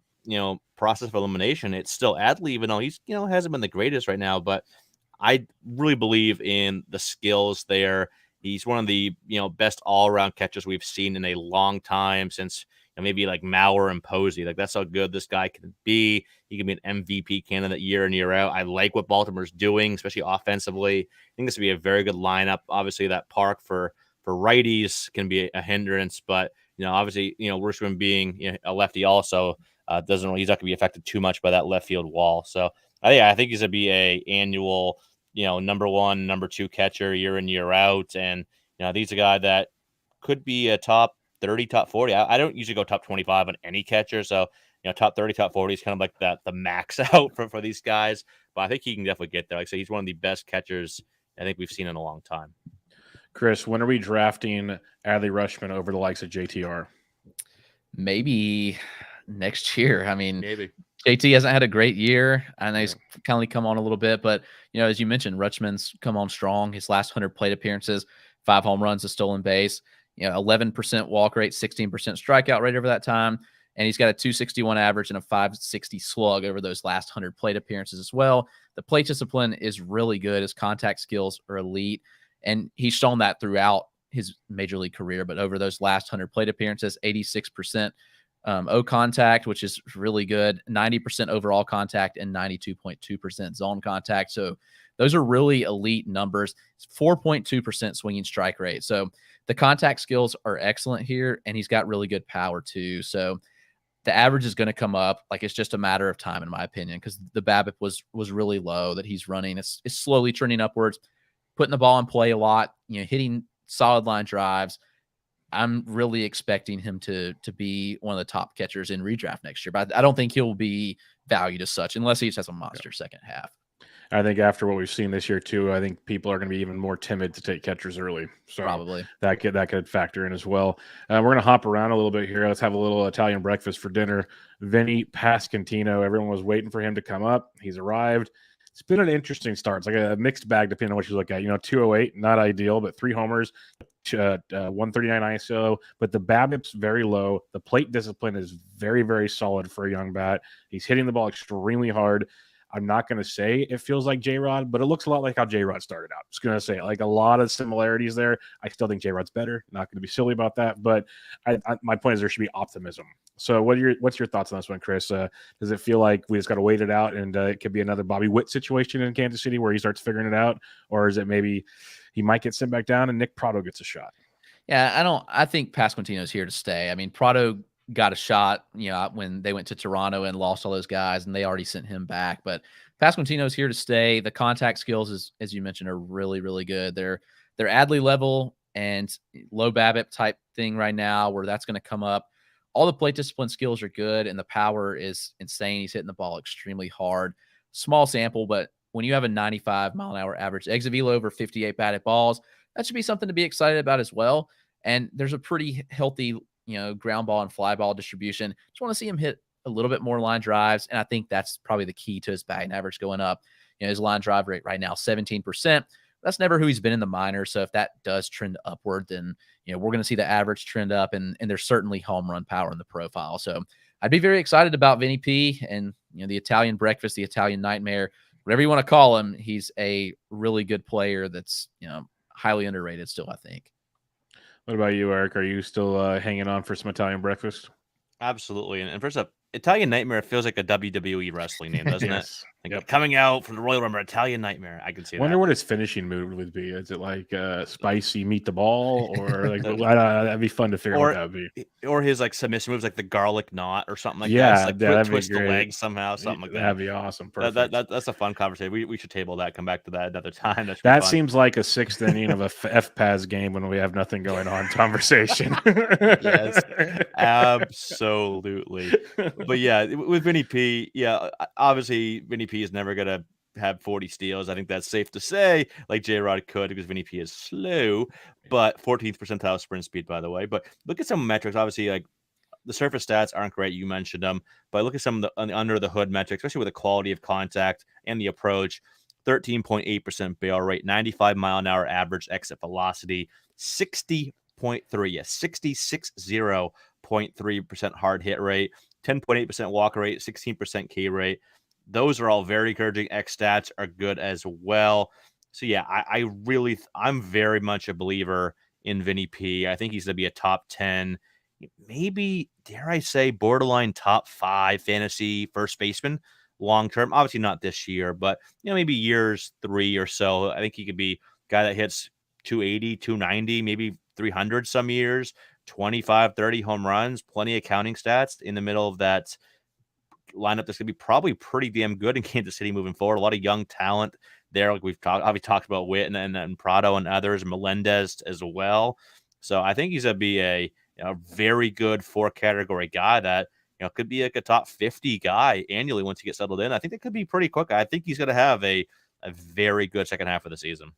process of elimination, it's still Adley, even though he's, hasn't been the greatest right now, but I really believe in the skills there. He's one of the, best all-around catchers we've seen in a long time since maybe like Meyer and Posey. Like, that's how good this guy can be. He can be an MVP candidate year in, year out. I like what Baltimore's doing, especially offensively. I think this would be a very good lineup. Obviously, that park for righties can be a hindrance, but obviously, Rushman being a lefty also he's not going to be affected too much by that left field wall. So I think he's going to be a annual, number 1, number 2 catcher year in, year out. And he's a guy that could be a top 30, top 40. I don't usually go top 25 on any catcher. So, top 30, top 40 is kind of like the max out for these guys. But I think he can definitely get there. Like I say, he's one of the best catchers I think we've seen in a long time. Chris, when are we drafting Adley Rutschman over the likes of JTR? Maybe next year. I mean, maybe. JT hasn't had a great year. I know he's kind of come on a little bit, but as you mentioned, Rutschman's come on strong. His last 100 plate appearances, 5 home runs, a stolen base, 11% walk rate, 16% strikeout rate over that time. And he's got a 261 average and a 560 slug over those last 100 plate appearances as well. The plate discipline is really good. His contact skills are elite. And he's shown that throughout his major league career. But over those last 100 plate appearances, 86% O contact, which is really good, 90% overall contact, and 92.2% zone contact. So those are really elite numbers. It's 4.2% swinging strike rate. So the contact skills are excellent here, and he's got really good power too. So the average is going to come up. Like, it's just a matter of time, in my opinion, because the BABIP was really low that he's running. It's slowly trending upwards, putting the ball in play a lot, hitting solid line drives, I'm really expecting him to be one of the top catchers in redraft next year. But I don't think he'll be valued as such unless he just has a monster second half. I think after what we've seen this year too, I think people are going to be even more timid to take catchers early. So Probably. that could factor in as well. We're going to hop around a little bit here. Let's have a little Italian breakfast for dinner. Vinnie Pasquintino. Everyone was waiting for him to come up. He's arrived. It's been an interesting start. It's like a mixed bag depending on what you look at. 208, not ideal, but 3 homers, 139 ISO. But the BABIP's very low. The plate discipline is very, very solid for a young bat. He's hitting the ball extremely hard. I'm not going to say it feels like J-Rod, but it looks a lot like how J-Rod started out. Just going to say like a lot of similarities there. I still think J-Rod's better. Not going to be silly about that, but my point is there should be optimism. So what's your thoughts on this one, Chris? Does it feel like we just got to wait it out and it could be another Bobby Witt situation in Kansas City where he starts figuring it out? Or is it maybe he might get sent back down and Nick Prado gets a shot? Yeah, I think Pasquintino's here to stay. I mean, Prado got a shot, when they went to Toronto and lost all those guys, and they already sent him back. But Pasquintino's here to stay. The contact skills, as you mentioned, are really, really good. They're Adley level and low BABIP type thing right now, where that's going to come up. All the plate discipline skills are good, and the power is insane. He's hitting the ball extremely hard. Small sample, but when you have a 95-mile-an-hour average exit velo over 58 batted balls, that should be something to be excited about as well. And there's a pretty healthy ground ball and fly ball distribution. Just want to see him hit a little bit more line drives. And I think that's probably the key to his batting average going up. His line drive rate right now, 17%. That's never who he's been in the minors. So if that does trend upward, then, we're going to see the average trend up, and there's certainly home run power in the profile. So I'd be very excited about Vinnie P and, the Italian breakfast, the Italian nightmare, whatever you want to call him. He's a really good player that's, highly underrated still, I think. What about you, Eric? Are you still hanging on for some Italian breakfast? Absolutely. And first up, Italian Nightmare feels like a WWE wrestling name, doesn't Yes. it? Like coming out from the Royal Rumble, Italian Nightmare. I can see Wonder that. what his finishing move would be. Is it like spicy meet the ball, or like that'd be fun to figure out what that would be. Or his like submission moves, like the garlic knot or something like that. Yeah, Like that'd twist be the great. legs somehow, something like that. That'd be awesome. Perfect. That's a fun conversation. We should table that. Come back to that another time. That seems like a 6th inning of a FPAS game when we have nothing going on conversation. Yes, absolutely. But yeah, with Vinnie P, obviously Vinnie P is never gonna have 40 steals. I think that's safe to say, like J-Rod could, because Vinnie P is slow, but 14th percentile sprint speed, by the way. But look at some metrics. Obviously, like the surface stats aren't great. You mentioned them, but look at some of the under the hood metrics, especially with the quality of contact and the approach. 13.8% barrel rate, 95-mile-an-hour average exit velocity, 60.3, 66.0.3% hard hit rate, 10.8% walk rate, 16% K rate. Those are all very encouraging. X stats are good as well. So yeah, I'm very much a believer in Vinnie P. I think he's going to be a top 10, maybe, dare I say, borderline top 5 fantasy first baseman long term. Obviously not this year, but maybe years 3 or so. I think he could be a guy that hits 280, 290, maybe 300 some years, 25, 30 home runs, plenty of counting stats in the middle of that lineup that's going to be probably pretty damn good in Kansas City moving forward. A lot of young talent there. Like we've talked about Whit and Prado and others, Melendez as well. So I think he's going to be a very good 4-category guy that, could be like a top 50 guy annually once he gets settled in. I think that could be pretty quick. I think he's going to have a very good second half of the season.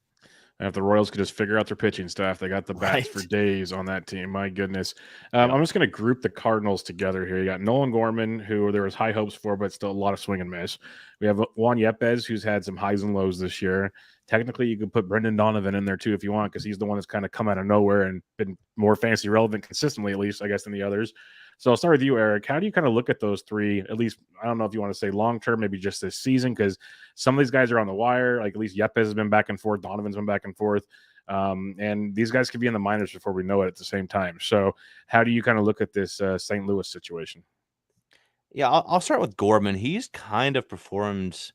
And if the Royals could just figure out their pitching staff, they got the bats for days on that team. My goodness. I'm just going to group the Cardinals together here. You got Nolan Gorman, who there was high hopes for, but still a lot of swing and miss. We have Juan Yepez, who's had some highs and lows this year. Technically, you could put Brendan Donovan in there too if you want, because he's the one that's kind of come out of nowhere and been more fantasy relevant consistently, at least, I guess, than the others. So I'll start with you, Eric. How do you kind of look at those three? At least, I don't know if you want to say long-term, maybe just this season, because some of these guys are on the wire. Like at least Yepez has been back and forth. Donovan's been back and forth. And these guys could be in the minors before we know it at the same time. So how do you kind of look at this St. Louis situation? Yeah, I'll start with Gorman. He's kind of performed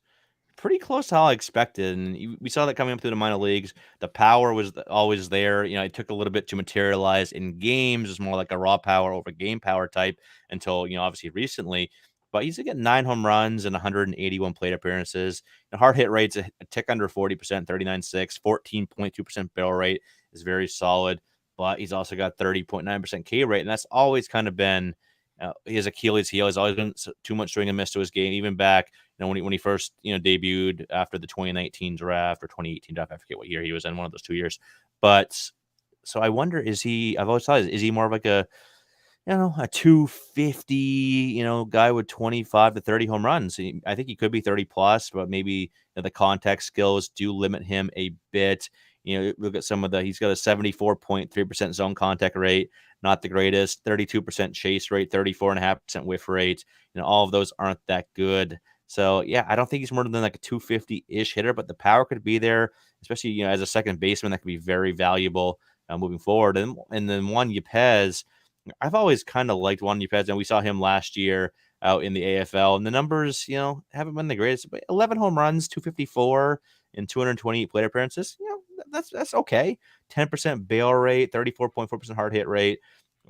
pretty close to how I expected. And we saw that coming up through the minor leagues. The power was always there. It took a little bit to materialize in games. It's more like a raw power over game power type until, obviously recently. But he's getting 9 home runs and 181 plate appearances. And hard hit rate's a tick under 40%, 39.6, 14.2% barrel rate is very solid. but he's also got 30.9% K rate, and that's always kind of been his Achilles heel. Has always been too much swing and miss to his game, even back when he first debuted after the 2019 draft or 2018 draft. I forget what year he was in, one of those 2 years. But so I wonder, I've always thought, is he more of like a 250, guy with 25 to 30 home runs? I think he could be 30 plus, but maybe the contact skills do limit him a bit. Look at he's got a 74.3% zone contact rate, not the greatest, 32% chase rate, 34.5% whiff rate. All of those aren't that good. So yeah, I don't think he's more than like a 250-ish hitter, but the power could be there, especially, as a second baseman, that could be very valuable moving forward. And then Juan Yepez, I've always kind of liked Juan Yepez, and we saw him last year out in the AFL, and the numbers, haven't been the greatest. But 11 home runs, 254 in 228 plate appearances. That's okay. 10% bail rate, 34.4% hard hit rate.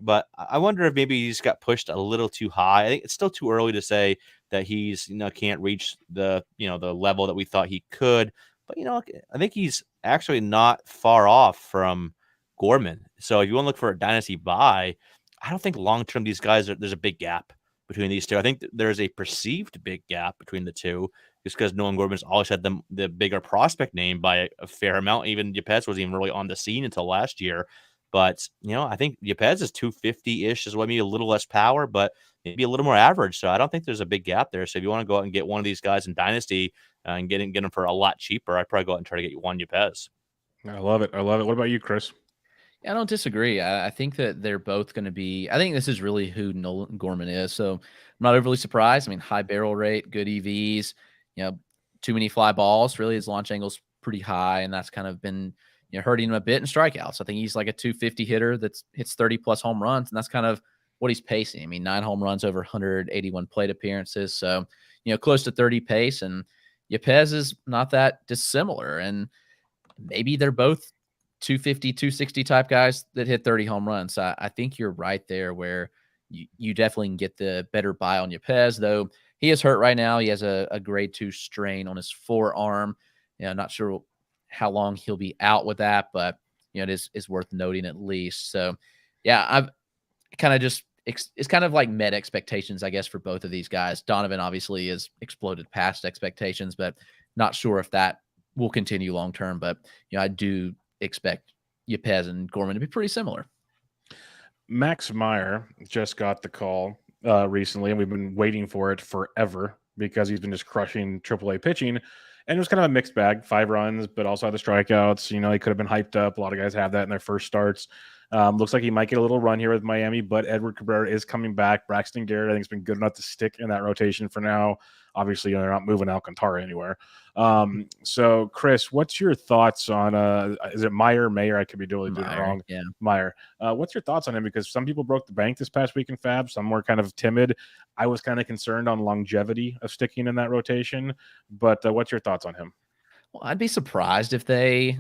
But I wonder if maybe he just got pushed a little too high. I think it's still too early to say that he's can't reach the the level that we thought he could. But I think he's actually not far off from Gorman. So if you want to look for a dynasty buy, I don't think long term these guys there's a big gap between these two. I think there's a perceived big gap between the two, just because Nolan Gorman's always had the bigger prospect name by a fair amount. Even Yepez wasn't even really on the scene until last year. But I think Yepez is 250-ish, is maybe a little less power, but maybe a little more average. So I don't think there's a big gap there. So if you want to go out and get one of these guys in Dynasty and get him for a lot cheaper, I'd probably go out and try to get Juan Yepez. I love it. What about you, Chris? Yeah, I don't disagree. I think that they're both going to be. I think this is really who Nolan Gorman is. So I'm not overly surprised. I mean, high barrel rate, good EVs. Too many fly balls. Really, his launch angle's pretty high, and that's kind of been hurting him a bit in strikeouts. I think he's like a 250 hitter that hits 30 plus home runs, and that's kind of what he's pacing. I mean, 9 home runs over 181 plate appearances, so close to 30 pace. And Yepez is not that dissimilar, and maybe they're both 250, 260 type guys that hit 30 home runs. So I think you're right there where you definitely can get the better buy on Yepez, though he is hurt right now. He has a grade 2 strain on his forearm. Not sure how long he'll be out with that, but it is worth noting at least. So yeah, I've kind of just, it's kind of like met expectations, I guess, for both of these guys. Donovan obviously has exploded past expectations, but not sure if that will continue long term. But I do expect Yepez and Gorman to be pretty similar. Max Meyer just got the call recently, and we've been waiting for it forever because he's been just crushing AAA pitching. And it was kind of a mixed bag, 5 runs, but also had the strikeouts. He could have been hyped up. A lot of guys have that in their first starts. Looks like he might get a little run here with Miami, but Edward Cabrera is coming back. Braxton Garrett, I think, has been good enough to stick in that rotation for now. Obviously, they're not moving Alcantara anywhere. So, Chris, what's your thoughts on is it Meyer? I could be doing it wrong. Yeah. Meyer. What's your thoughts on him? Because some people broke the bank this past week in Fab. Some were kind of timid. I was kind of concerned on longevity of sticking in that rotation. But what's your thoughts on him? Well, I'd be surprised if they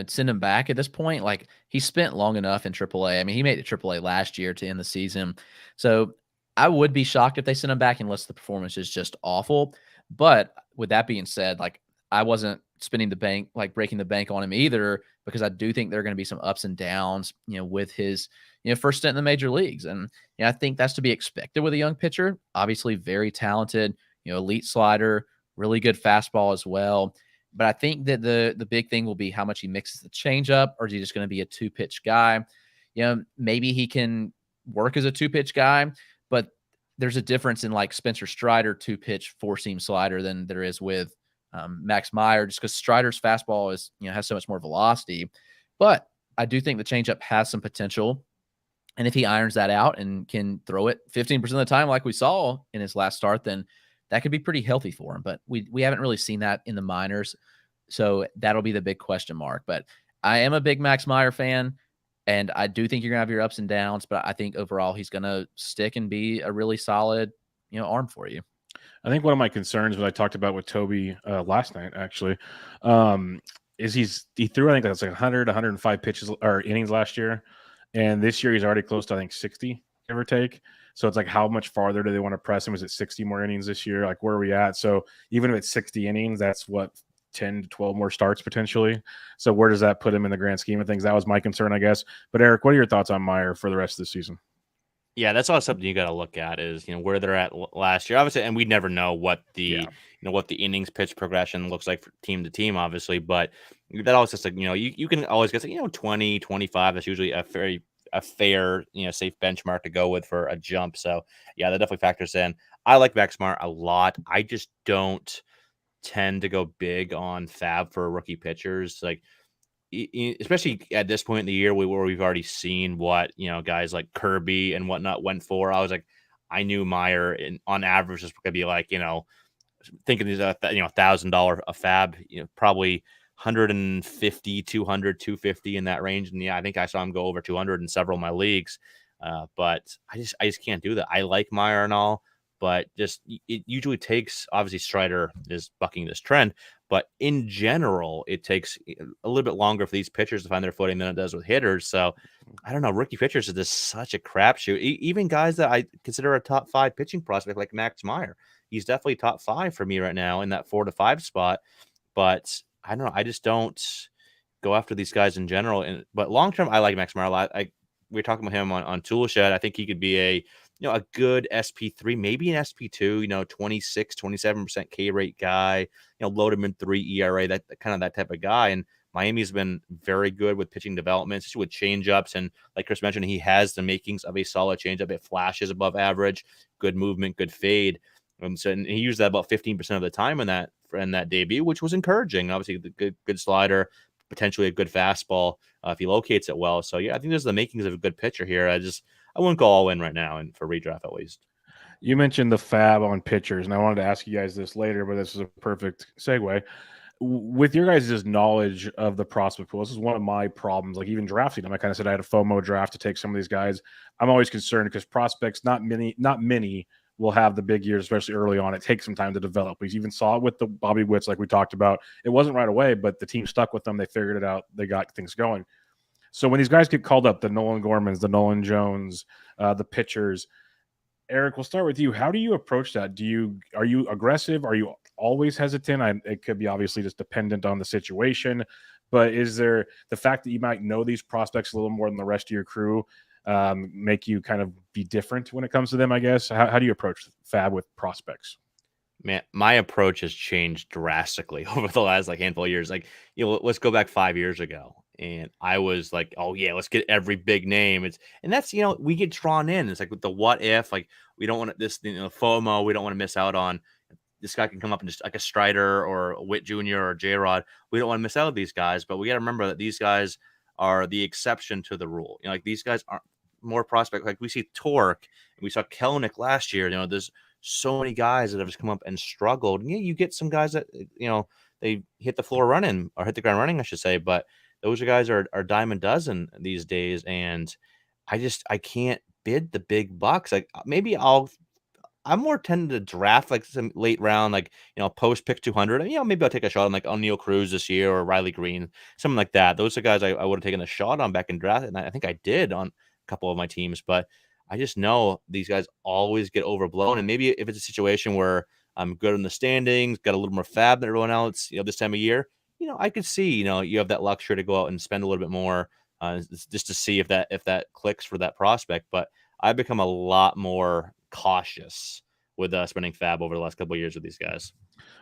send him back at this point. Like, he spent long enough in AAA. I mean, he made it AAA last year to end the season. So I would be shocked if they send him back unless the performance is just awful. But with that being said, like, I wasn't spinning the bank, like breaking the bank on him either, because I do think there are going to be some ups and downs, with his, first stint in the major leagues. And I think that's to be expected with a young pitcher. Obviously very talented, elite slider, really good fastball as well. But I think that the big thing will be how much he mixes the changeup, or is he just going to be a 2-pitch guy? Maybe he can work as a 2-pitch guy, but there's a difference in like Spencer Strider 2-pitch 4-seam slider than there is with Max Meyer, just because Strider's fastball is, has so much more velocity. But I do think the changeup has some potential. And if he irons that out and can throw it 15% of the time, like we saw in his last start, then that could be pretty healthy for him. But we haven't really seen that in the minors. So that'll be the big question mark. But I am a big Max Meyer fan, and I do think you're going to have your ups and downs. But I think overall he's going to stick and be a really solid, arm for you. I think one of my concerns, what I talked about with Toby last night, actually, is he threw, I think that's like 100, 105 pitches or innings last year. And this year he's already close to, I think, 60, give or take. So it's like, how much farther do they want to press him? Is it 60 more innings this year? Like, where are we at? So even if it's 60 innings, that's what, 10 to 12 more starts potentially. So where does that put him in the grand scheme of things? That was my concern, I guess. But Eric, what are your thoughts on Meyer for the rest of the season? Yeah, that's also something you got to look at is, where they're at last year, obviously, and we never know what the what the innings pitch progression looks like for team to team, obviously, but that always just like, you can always get 20, 25. That's usually a fair, safe benchmark to go with for a jump. So yeah, that definitely factors in. I like Max Meyer a lot. I just don't tend to go big on fab for rookie pitchers. Like, especially at this point in the year where we've already seen what guys like Kirby and whatnot went for. I was like, I knew Meyer on average is gonna be like thinking he's $1,000 a fab, probably 150, 200, 250 in that range. And yeah, I think I saw him go over 200 in several of my leagues. But I just can't do that. I like Meyer and all, but just it usually takes, obviously Strider is bucking this trend, but in general, it takes a little bit longer for these pitchers to find their footing than it does with hitters. So I don't know. Rookie pitchers is just such a crapshoot. Even guys that I consider a top 5 pitching prospect like Max Meyer, he's definitely top 5 for me right now in that 4 to 5 spot. But I don't know. I just don't go after these guys in general. But long term, I like Max Meyer a lot. We were talking about him on Toolshed. I think he could be a good SP3, maybe an SP2, 26, 27% K rate guy, low to mid 3 ERA, that type of guy. And Miami's been very good with pitching development, especially with changeups. And like Chris mentioned, he has the makings of a solid changeup. It flashes above average, good movement, good fade. And he used that about 15% of the time in that debut, which was encouraging. Obviously, the good slider, potentially a good fastball if he locates it well. So yeah, I think there's the makings of a good pitcher here. I wouldn't go all in right now, and for redraft at least. You mentioned the fab on pitchers, and I wanted to ask you guys this later, but this is a perfect segue. With your guys' knowledge of the prospect pool, this is one of my problems. Like even drafting them, I kind of said I had a FOMO draft to take some of these guys. I'm always concerned because prospects, not many will have the big years, especially early on. It takes some time to develop. We even saw it with the Bobby Witts, like we talked about. It wasn't right away, but the team stuck with them. They figured it out. They got things going. So when these guys get called up, the Nolan Gormans, the Nolan Jones, the pitchers, Eric, we'll start with you. How do you approach that? Are you aggressive? Are you always hesitant? It could be obviously just dependent on the situation, but is there the fact that you might know these prospects a little more than the rest of your crew make you kind of be different when it comes to them, I guess? How do you approach fab with prospects? Man, my approach has changed drastically over the last handful of years. Let's go back 5 years ago. And I was like, oh yeah, let's get every big name. That's we get drawn in. It's like with the what if, we don't want this, FOMO, we don't want to miss out on this guy can come up and just like a Strider or a Witt Jr. or J-Rod. We don't want to miss out on these guys, but we got to remember that these guys are the exception to the rule. These guys aren't more prospect. Like we see Torque and we saw Kelnick last year. There's so many guys that have just come up and struggled. And yeah, you get some guys that, they hit the floor running or hit the ground running, I should say, but those guys are dime a dozen these days, and I can't bid the big bucks. Like maybe I'm more tended to draft some late round, post pick 200. And, maybe I'll take a shot on Oneil Cruz this year or Riley Greene, something like that. Those are guys I would have taken a shot on back in draft, and I think I did on a couple of my teams. But I just know these guys always get overblown, and maybe if it's a situation where I'm good in the standings, got a little more fab than everyone else, this time of year. I could see, you have that luxury to go out and spend a little bit more just to see if that clicks for that prospect. But I've become a lot more cautious with spending fab over the last couple of years with these guys.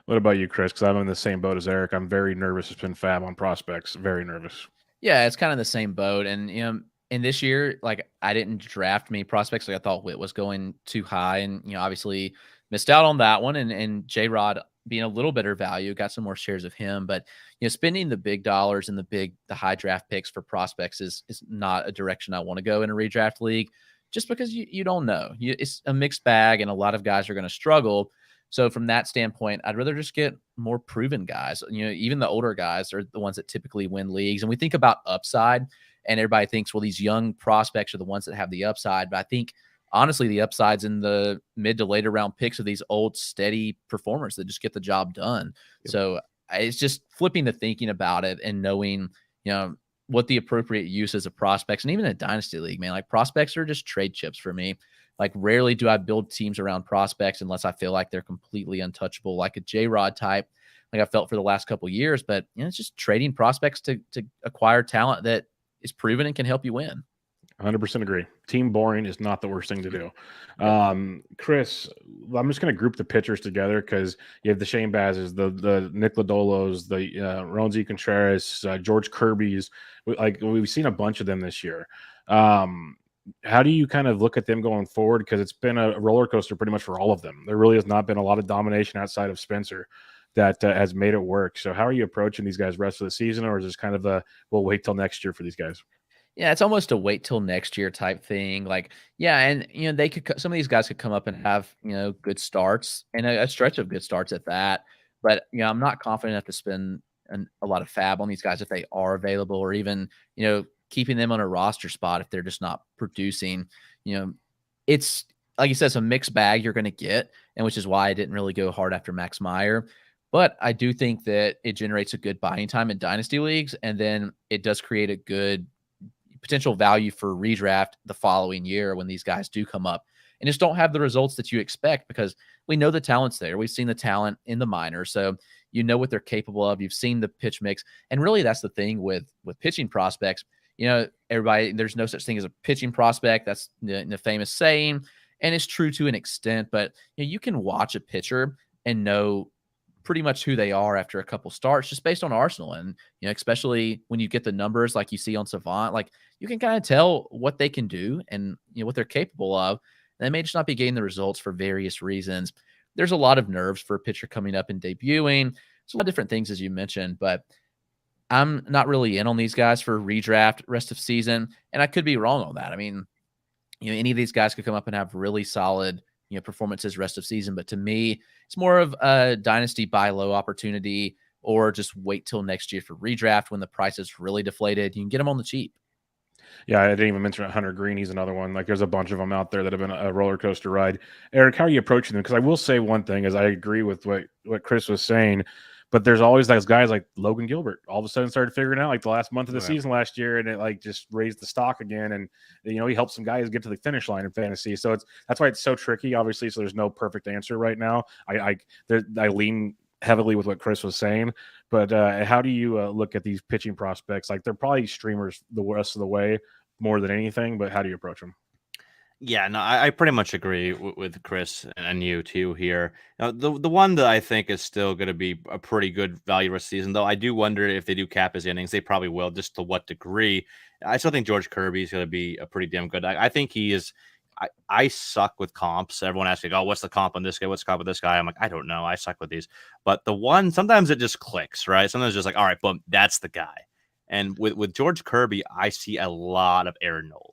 What about you, Chris? Because I'm in the same boat as Eric. I'm very nervous to spend fab on prospects. Very nervous. Yeah, it's kind of the same boat. And, in this year, I didn't draft many prospects. I thought Whit was going too high and, obviously missed out on that one. And J-Rod being a little better value, got some more shares of him. But, spending the big dollars and the high draft picks for prospects is not a direction I want to go in a redraft league, just because you don't know. It's a mixed bag and a lot of guys are going to struggle. So from that standpoint, I'd rather just get more proven guys. Even the older guys are the ones that typically win leagues. And we think about upside, and everybody thinks, well, these young prospects are the ones that have the upside. But I think, honestly, the upside's in the mid to later round picks of these old, steady performers that just get the job done. Yep. So it's just flipping the thinking about it and knowing, what the appropriate use is of prospects. And even in a dynasty league, man, prospects are just trade chips for me. Rarely do I build teams around prospects unless I feel like they're completely untouchable, like a J-Rod type. like I felt for the last couple of years. But it's just trading prospects to acquire talent that is proven and can help you win. 100% agree. Team boring is not the worst thing to do. Chris, I'm just going to group the pitchers together because you have the Shane Bazes, the Nick Lodolos, the Ronzi Contreras, George Kirby's. We've seen a bunch of them this year. How do you kind of look at them going forward? Because it's been a roller coaster pretty much for all of them. There really has not been a lot of domination outside of Spencer that has made it work. So how are you approaching these guys rest of the season, or is this kind of we'll wait till next year for these guys? Yeah, it's almost a wait till next year type thing. And they could, some of these guys could come up and have, good starts and a stretch of good starts at that. But, I'm not confident enough to spend a lot of fab on these guys if they are available, or even, keeping them on a roster spot if they're just not producing. It's like you said, it's a mixed bag you're going to get, and which is why I didn't really go hard after Max Meyer. But I do think that it generates a good buying time in dynasty leagues, and then it does create a good potential value for redraft the following year when these guys do come up and just don't have the results that you expect, because we know the talent's there. We've seen the talent in the minors, so what they're capable of. You've seen the pitch mix, and really that's the thing with pitching prospects. Everybody, there's no such thing as a pitching prospect. That's the famous saying, and it's true to an extent. But you can watch a pitcher and know pretty much who they are after a couple starts just based on Arsenal. And, especially when you get the numbers like you see on Savant, you can kind of tell what they can do and, what they're capable of. And they may just not be getting the results for various reasons. There's a lot of nerves for a pitcher coming up and debuting. It's a lot of different things, as you mentioned, but I'm not really in on these guys for redraft rest of season. And I could be wrong on that. I mean, any of these guys could come up and have really solid performances rest of season. But to me, it's more of a dynasty buy low opportunity, or just wait till next year for redraft when the price is really deflated. You can get them on the cheap. Yeah, I didn't even mention Hunter Greene. He's another one. There's a bunch of them out there that have been a roller coaster ride. Eric, how are you approaching them? Because I will say one thing is I agree with what Chris was saying, but there's always those guys like Logan Gilbert all of a sudden started figuring out the last month of the season last year, and it just raised the stock again. And he helped some guys get to the finish line in fantasy. So that's why it's so tricky, obviously. So there's no perfect answer right now. I lean heavily with what Chris was saying, but how do you look at these pitching prospects? They're probably streamers the rest of the way more than anything, but how do you approach them? Yeah, no, I pretty much agree with Chris and you too here. Now, the one that I think is still going to be a pretty good value rest season, though I do wonder if they do cap his innings. They probably will, just to what degree. I still think George Kirby is going to be a pretty damn good. I think he is. I suck with comps. Everyone asks me, "Oh, what's the comp on this guy? What's the comp with this guy?" I'm like, I don't know. I suck with these. But the one, sometimes it just clicks, right? Sometimes it's just all right, boom, that's the guy. And with George Kirby, I see a lot of Aaron Nola.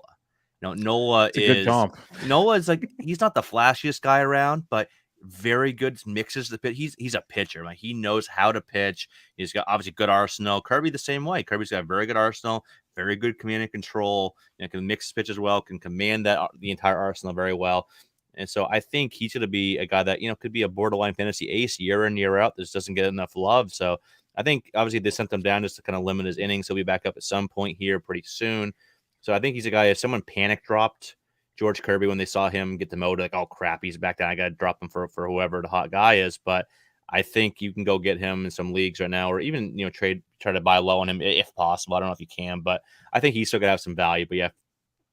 Nola is he's not the flashiest guy around, but very good, mixes the pitch. He's a pitcher. He knows how to pitch. He's got obviously good arsenal. Kirby the same way. Kirby's got a very good arsenal, very good command and control. Can mix his pitch as well. Can command the entire arsenal very well. And so I think he's going to be a guy that could be a borderline fantasy ace year in year out. This doesn't get enough love. So I think obviously they sent him down just to kind of limit his innings. He'll be back up at some point here pretty soon. So I think he's a guy, if someone panic dropped George Kirby when they saw him get demoted, oh crap, he's back down. I got to drop him for whoever the hot guy is. But I think you can go get him in some leagues right now, or even, try to buy low on him if possible. I don't know if you can, but I think he's still going to have some value. But yeah,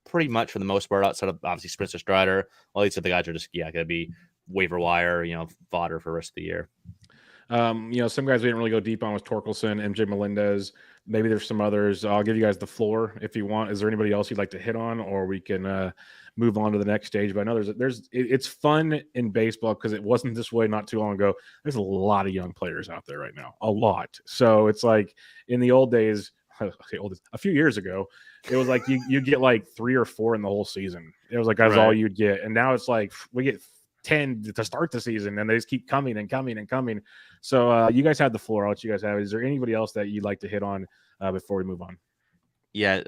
pretty much for the most part, outside of obviously Spencer Strider, all these other guys are just, going to be waiver wire, fodder for the rest of the year. Some guys we didn't really go deep on was Torkelson, MJ Melendez. Maybe there's some others. I'll give you guys the floor if you want. Is there anybody else you'd like to hit on, or we can move on to the next stage? But I know it's fun in baseball because it wasn't this way not too long ago. There's a lot of young players out there right now, a lot. So it's like in the old days, a few years ago, it was like you get like 3 or 4 in the whole season. It was like that's all you'd get, and now it's like we get 10 to start the season, and they just keep coming and coming and coming. So you guys had the floor. I'll let you guys have it. Is there anybody else that you'd like to hit on before we move on? Yeah,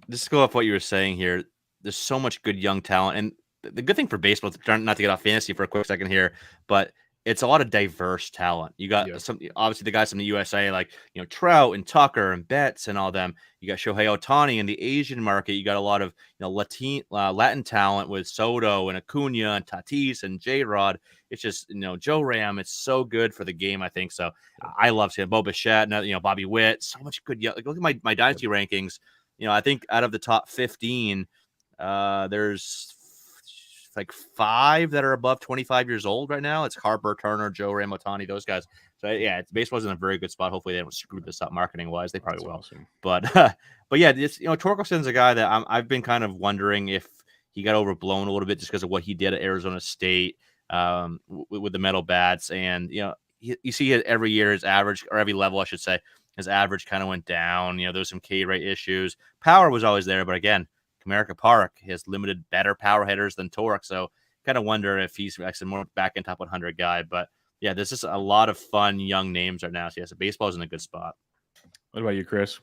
just to go off what you were saying here, there's so much good young talent. And the good thing for baseball, not to get off fantasy for a quick second here, but it's a lot of diverse talent. You got Yeah. some, obviously the guys from the USA, like, Trout and Tucker and Betts and all them. You got Shohei Ohtani in the Asian market. You got a lot of, Latin talent with Soto and Acuna and Tatis and J-Rod. It's just, Joe Ram. It's so good for the game, I think. So I love seeing Bo Bichette, Bobby Witt, so much good. Like, look at my Dynasty rankings. I think out of the top 15, there's like 5 that are above 25 years old right now. It's Harper, Turner, Joe Ram, Ohtani, those guys. So yeah, baseball's in a very good spot. Hopefully they don't screw this up marketing wise. They probably will. Awesome. But yeah, this Torkelson's a guy that I've been kind of wondering if he got overblown a little bit just because of what he did at Arizona State with the metal bats. And you see it every year, his average, or every level, I should say, his average kind of went down. There was some K rate issues. Power was always there, but again, Comerica Park has limited better power hitters than Torque. So kind of wonder if he's actually more back in top 100 guy. But yeah, there's just a lot of fun young names right now. So yeah, so baseball's in a good spot. What about you, Chris?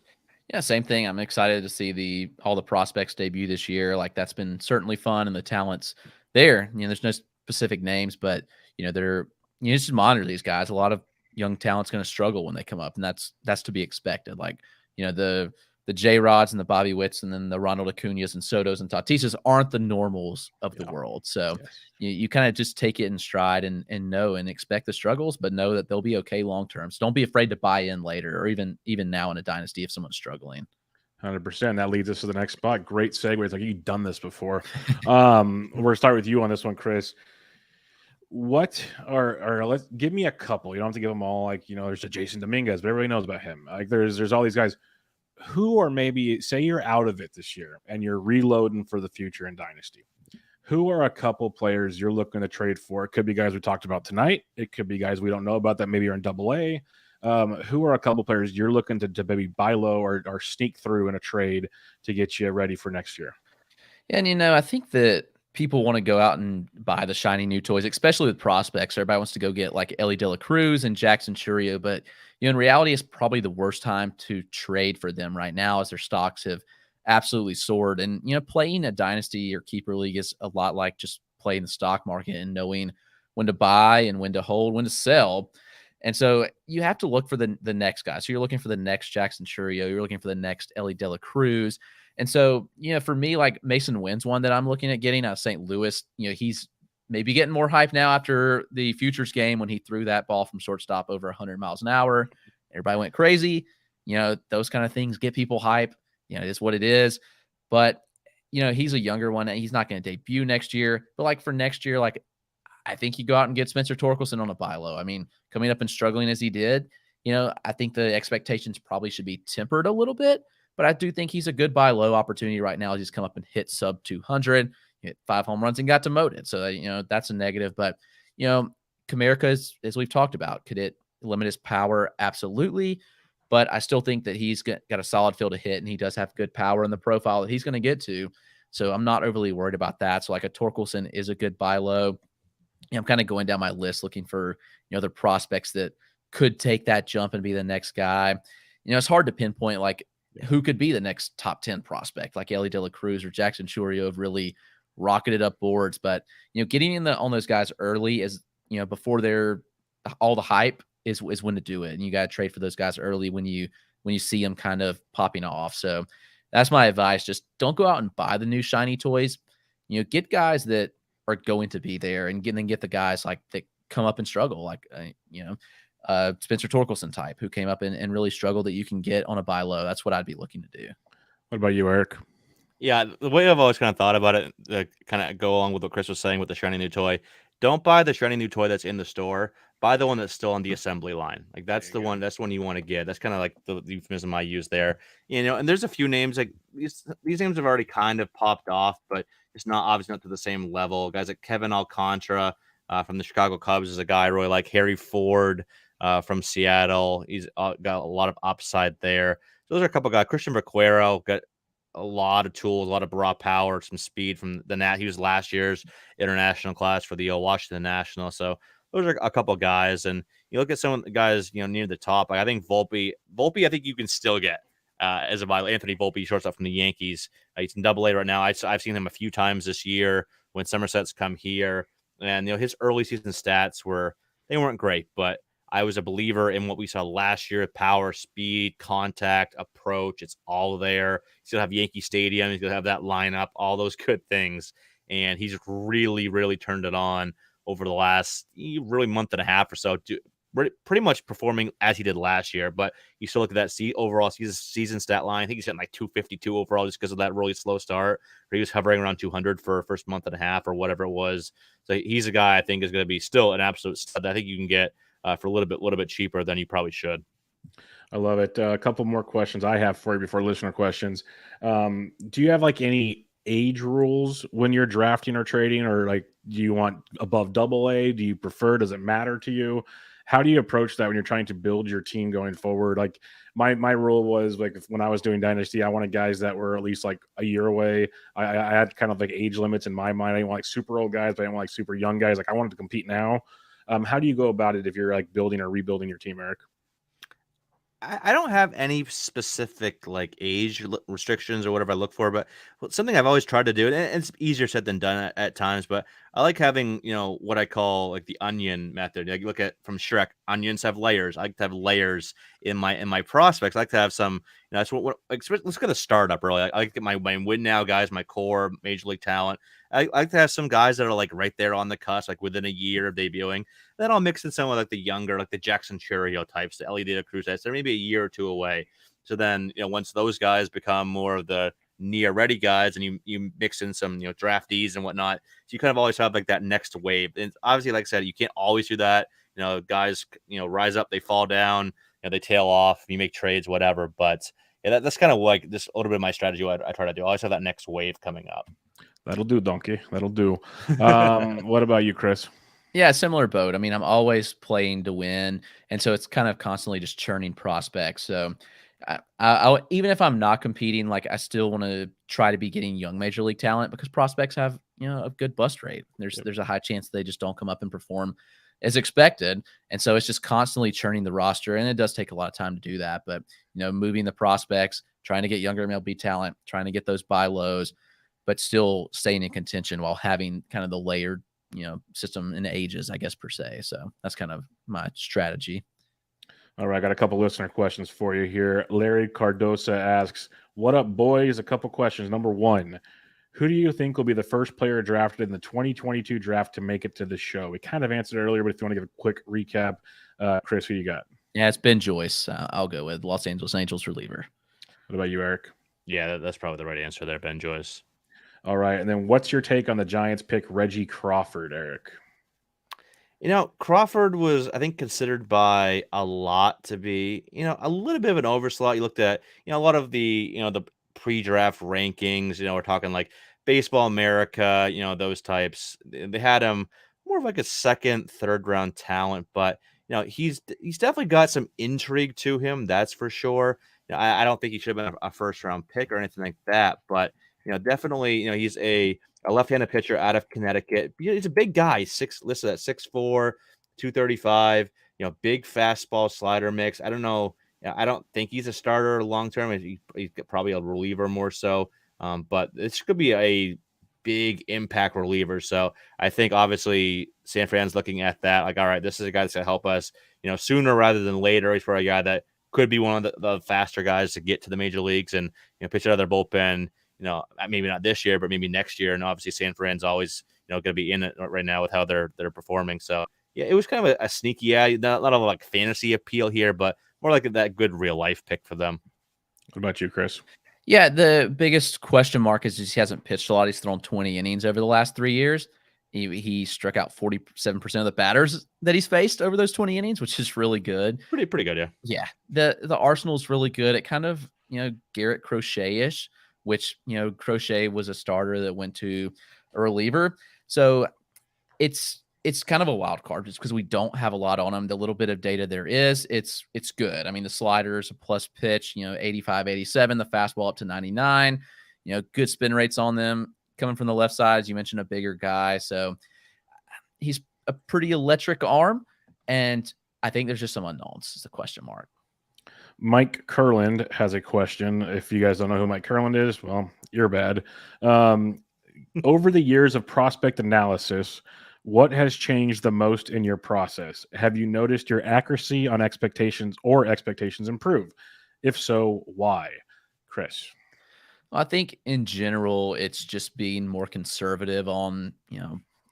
Yeah, same thing. I'm excited to see all the prospects debut this year. Like, that's been certainly fun, and the talent's there. There's no specific names, but they're just monitor these guys. A lot of young talent's going to struggle when they come up, and that's to be expected. Like, the J-Rods and the Bobby Witts and then the Ronald Acuñas and Sotos and Tatises aren't the normals of the world. So you kind of just take it in stride and know and expect the struggles, but know that they'll be okay long term. So don't be afraid to buy in later, or even now in a dynasty if someone's struggling. 100%. That leads us to the next spot. Great segue. It's like, you've done this before. We're gonna start with you on this one, Chris. What are let's give me a couple. You don't have to give them all. Like, there's a Jason Dominguez, but everybody knows about him. Like, there's all these guys who are, maybe say you're out of it this year and you're reloading for the future in Dynasty. Who are a couple players you're looking to trade for? It could be guys we talked about tonight. It could be guys we don't know about that maybe are in AA. Who are a couple players you're looking to maybe buy low or sneak through in a trade to get you ready for next year? And, I think that people want to go out and buy the shiny new toys, especially with prospects. Everybody wants to go get like Elly De La Cruz and Jackson Chourio, but in reality, it's probably the worst time to trade for them right now, as their stocks have absolutely soared. And playing a dynasty or keeper league is a lot like just playing the stock market and knowing when to buy and when to hold, when to sell. And so you have to look for the next guy. So you're looking for the next Jackson Chourio, you're looking for the next Elly De La Cruz. And so, for me, like Mason Wynn's one that I'm looking at getting out of St. Louis. He's maybe getting more hype now after the Futures game when he threw that ball from shortstop over 100 miles an hour. Everybody went crazy. Those kind of things get people hype. It's what it is. But, he's a younger one. And he's not going to debut next year. But like for next year, like I think you go out and get Spencer Torkelson on a buy low. I mean, coming up and struggling as he did, I think the expectations probably should be tempered a little bit. But I do think he's a good buy low opportunity right now. He's come up and hit sub 200, hit 5 home runs and got demoted. So, that's a negative. But, Comerica, as we've talked about, could it limit his power? Absolutely. But I still think that he's got a solid field to hit, and he does have good power in the profile that he's going to get to. So I'm not overly worried about that. So like a Torkelson is a good buy low. I'm kind of going down my list looking for, other prospects that could take that jump and be the next guy. It's hard to pinpoint like who could be the next top 10 prospect, like Elly De La Cruz or Jackson Chourio have really rocketed up boards. But, getting in on those guys early is, before they're all the hype is when to do it. And you got to trade for those guys early when you see them kind of popping off. So that's my advice. Just don't go out and buy the new shiny toys. Get guys that are going to be there, and then get the guys like that come up and struggle. Like, Spencer Torkelson type who came up and really struggled that you can get on a buy low. That's what I'd be looking to do. What about you, Eric? Yeah, the way I've always kind of thought about it, kind of go along with what Chris was saying with the shiny new toy. Don't buy the shiny new toy that's in the store. Buy the one that's still on the assembly line. Like that's the one. That's one you want to get. That's kind of like the euphemism I use there. And there's a few names like these names have already kind of popped off, but it's not obviously not to the same level. Guys like Kevin Alcantara from the Chicago Cubs is a guy I really like. Harry Ford from Seattle. He's got a lot of upside there. So those are a couple guys. Christian Vaquero got a lot of tools, a lot of raw power, some speed from the Nat. He was last year's international class for the Washington National. So those are a couple guys. And you look at some of the guys, near the top. Like I think Volpe, I think you can still get as a buy. Anthony Volpe, shortstop from the Yankees. He's in AA right now. I've seen him a few times this year when Somerset's come here. And, his early season stats were, I they weren't great, but I was a believer in what we saw last year: power, speed, contact, approach. It's all there. He's gonna have Yankee Stadium. He's gonna have that lineup, all those good things. And he's really, really turned it on over the last really month and a half or so. Pretty much performing as he did last year, but you still look at that overall season stat line. I think he's hitting like 252 overall just because of that really slow start. Or he was hovering around 200 for first month and a half or whatever it was. So he's a guy I think is going to be still an absolute stud. I think you can get for a little bit cheaper than you probably should. I love it. A couple more questions I have for you before listener questions. Do you have like any age rules when you're drafting or trading, or like, do you want above AA? Do you prefer? Does it matter to you? How do you approach that when you're trying to build your team going forward? Like my rule was like when I was doing Dynasty, I wanted guys that were at least like a year away. I had kind of like age limits in my mind. I didn't want like super old guys, but I didn't want like super young guys. Like I wanted to compete now. How do you go about it if you're like building or rebuilding your team, Eric? I don't have any specific like age restrictions or whatever I look for, but something I've always tried to do, and it's easier said than done at times, but I like having, what I call like the onion method. Like you look at from Shrek, onions have layers. I like to have layers in my prospects. I like to have some, that's what like, let's get a startup early. I like to get my win now guys, my core major league talent. I like to have some guys that are like right there on the cusp, like within a year of debuting. Then I'll mix in some of like the younger, like the Jackson Churio types, the Adley Cruz types. They're maybe a year or two away. So then, once those guys become more of the near ready guys, and you mix in some, draftees and whatnot, so you kind of always have like that next wave. And obviously, like I said, you can't always do that. Guys, rise up, they fall down, they tail off. You make trades, whatever. But yeah, that's kind of like this a little bit of my strategy. I try to do. I always have that next wave coming up. That'll do, donkey. That'll do. What about you, Chris? Yeah, similar boat. I mean, I'm always playing to win, and so it's kind of constantly just churning prospects. So, I even if I'm not competing, like I still want to try to be getting young major league talent because prospects have a good bust rate. There's a high chance they just don't come up and perform as expected, and so it's just constantly churning the roster, and it does take a lot of time to do that. But moving the prospects, trying to get younger MLB talent, trying to get those buy lows, but still staying in contention while having kind of the layered system in ages, I guess, per se. So that's kind of my strategy. All right, I got a couple listener questions for you here. Larry Cardosa asks, what up, boys? A couple questions. Number one, who do you think will be the first player drafted in the 2022 draft to make it to the show? We kind of answered earlier, but if you want to give a quick recap, Chris, who you got? Yeah, it's been Joyce. I'll go with Los Angeles Angels reliever. What about you, Eric? Yeah, that's probably the right answer there, Ben Joyce. All right, and then what's your take on the Giants pick Reggie Crawford, Eric? Crawford was, I think, considered by a lot to be, a little bit of an overslot. You looked at, a lot of the pre-draft rankings, we're talking like Baseball America, those types. They had him more of like a second, third round talent, but, he's definitely got some intrigue to him. That's for sure. I don't think he should have been a first round pick or anything like that, but, definitely, he's a left-handed pitcher out of Connecticut. He's a big guy. He's listed at 6'4", 235. Big fastball slider mix. I don't know. I don't think he's a starter long term. He's probably a reliever more so. But this could be a big impact reliever. So I think obviously San Fran's looking at that like, all right, this is a guy that's gonna help us, sooner rather than later. He's probably a guy that could be one of the faster guys to get to the major leagues and pitch out of their bullpen. Maybe not this year, but maybe next year. And obviously San Fran's always, going to be in it right now with how they're performing. So yeah, it was kind of a sneaky, not a like fantasy appeal here, but more like that good real life pick for them. What about you, Chris? Yeah, the biggest question mark is he hasn't pitched a lot. He's thrown 20 innings over the last 3 years. He struck out 47% of the batters that he's faced over those 20 innings, which is really good. Pretty good, yeah. Yeah, the Arsenal's really good. It kind of, Garrett Crochet-ish, which, Crochet was a starter that went to a reliever. So it's kind of a wild card just because we don't have a lot on him. The little bit of data there is, it's good. I mean, the slider is a plus pitch, 85, 87, the fastball up to 99, good spin rates on them coming from the left side. As you mentioned, a bigger guy. So he's a pretty electric arm. And I think there's just some unknowns. It's a question mark. Mike Kurland has a question. If you guys don't know who Mike Kurland is, well, you're bad. Over the years of prospect analysis, What has changed the most in your process? Have you noticed your accuracy on expectations improve? If so, why? Chris. I think in general, it's just being more conservative on,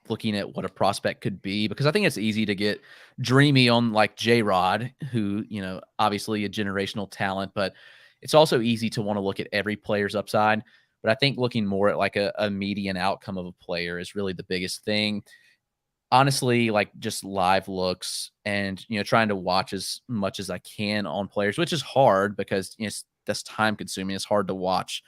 looking at what a prospect could be, because I think it's easy to get dreamy on like J-Rod, who, obviously a generational talent, but it's also easy to want to look at every player's upside. But I think looking more at like a median outcome of a player is really the biggest thing. Honestly, like just live looks and, trying to watch as much as I can on players, which is hard because that's time consuming. It's hard to watch,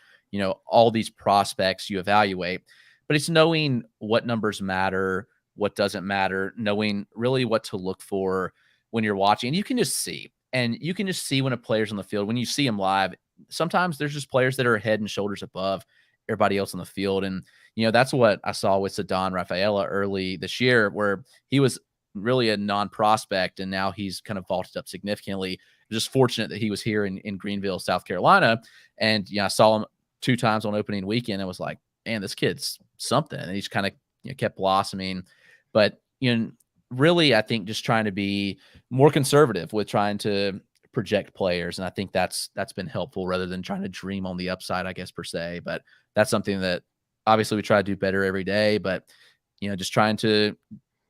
all these prospects you evaluate, but it's knowing what numbers matter, what doesn't matter, knowing really what to look for when you're watching. And you can just see, when a player's on the field, when you see them live, sometimes there's just players that are head and shoulders above everybody else on the field. And, that's what I saw with Ceddanne Rafaela early this year, where he was really a non-prospect and now he's kind of vaulted up significantly. Just fortunate that he was here in Greenville, South Carolina. And, I saw him 2 times on opening weekend and was like, man, this kid's something. And he's kind of kept blossoming. But, really, I think just trying to be more conservative with trying to project players. And I think that's been helpful rather than trying to dream on the upside, I guess, per se. But that's something that obviously we try to do better every day, but, just trying to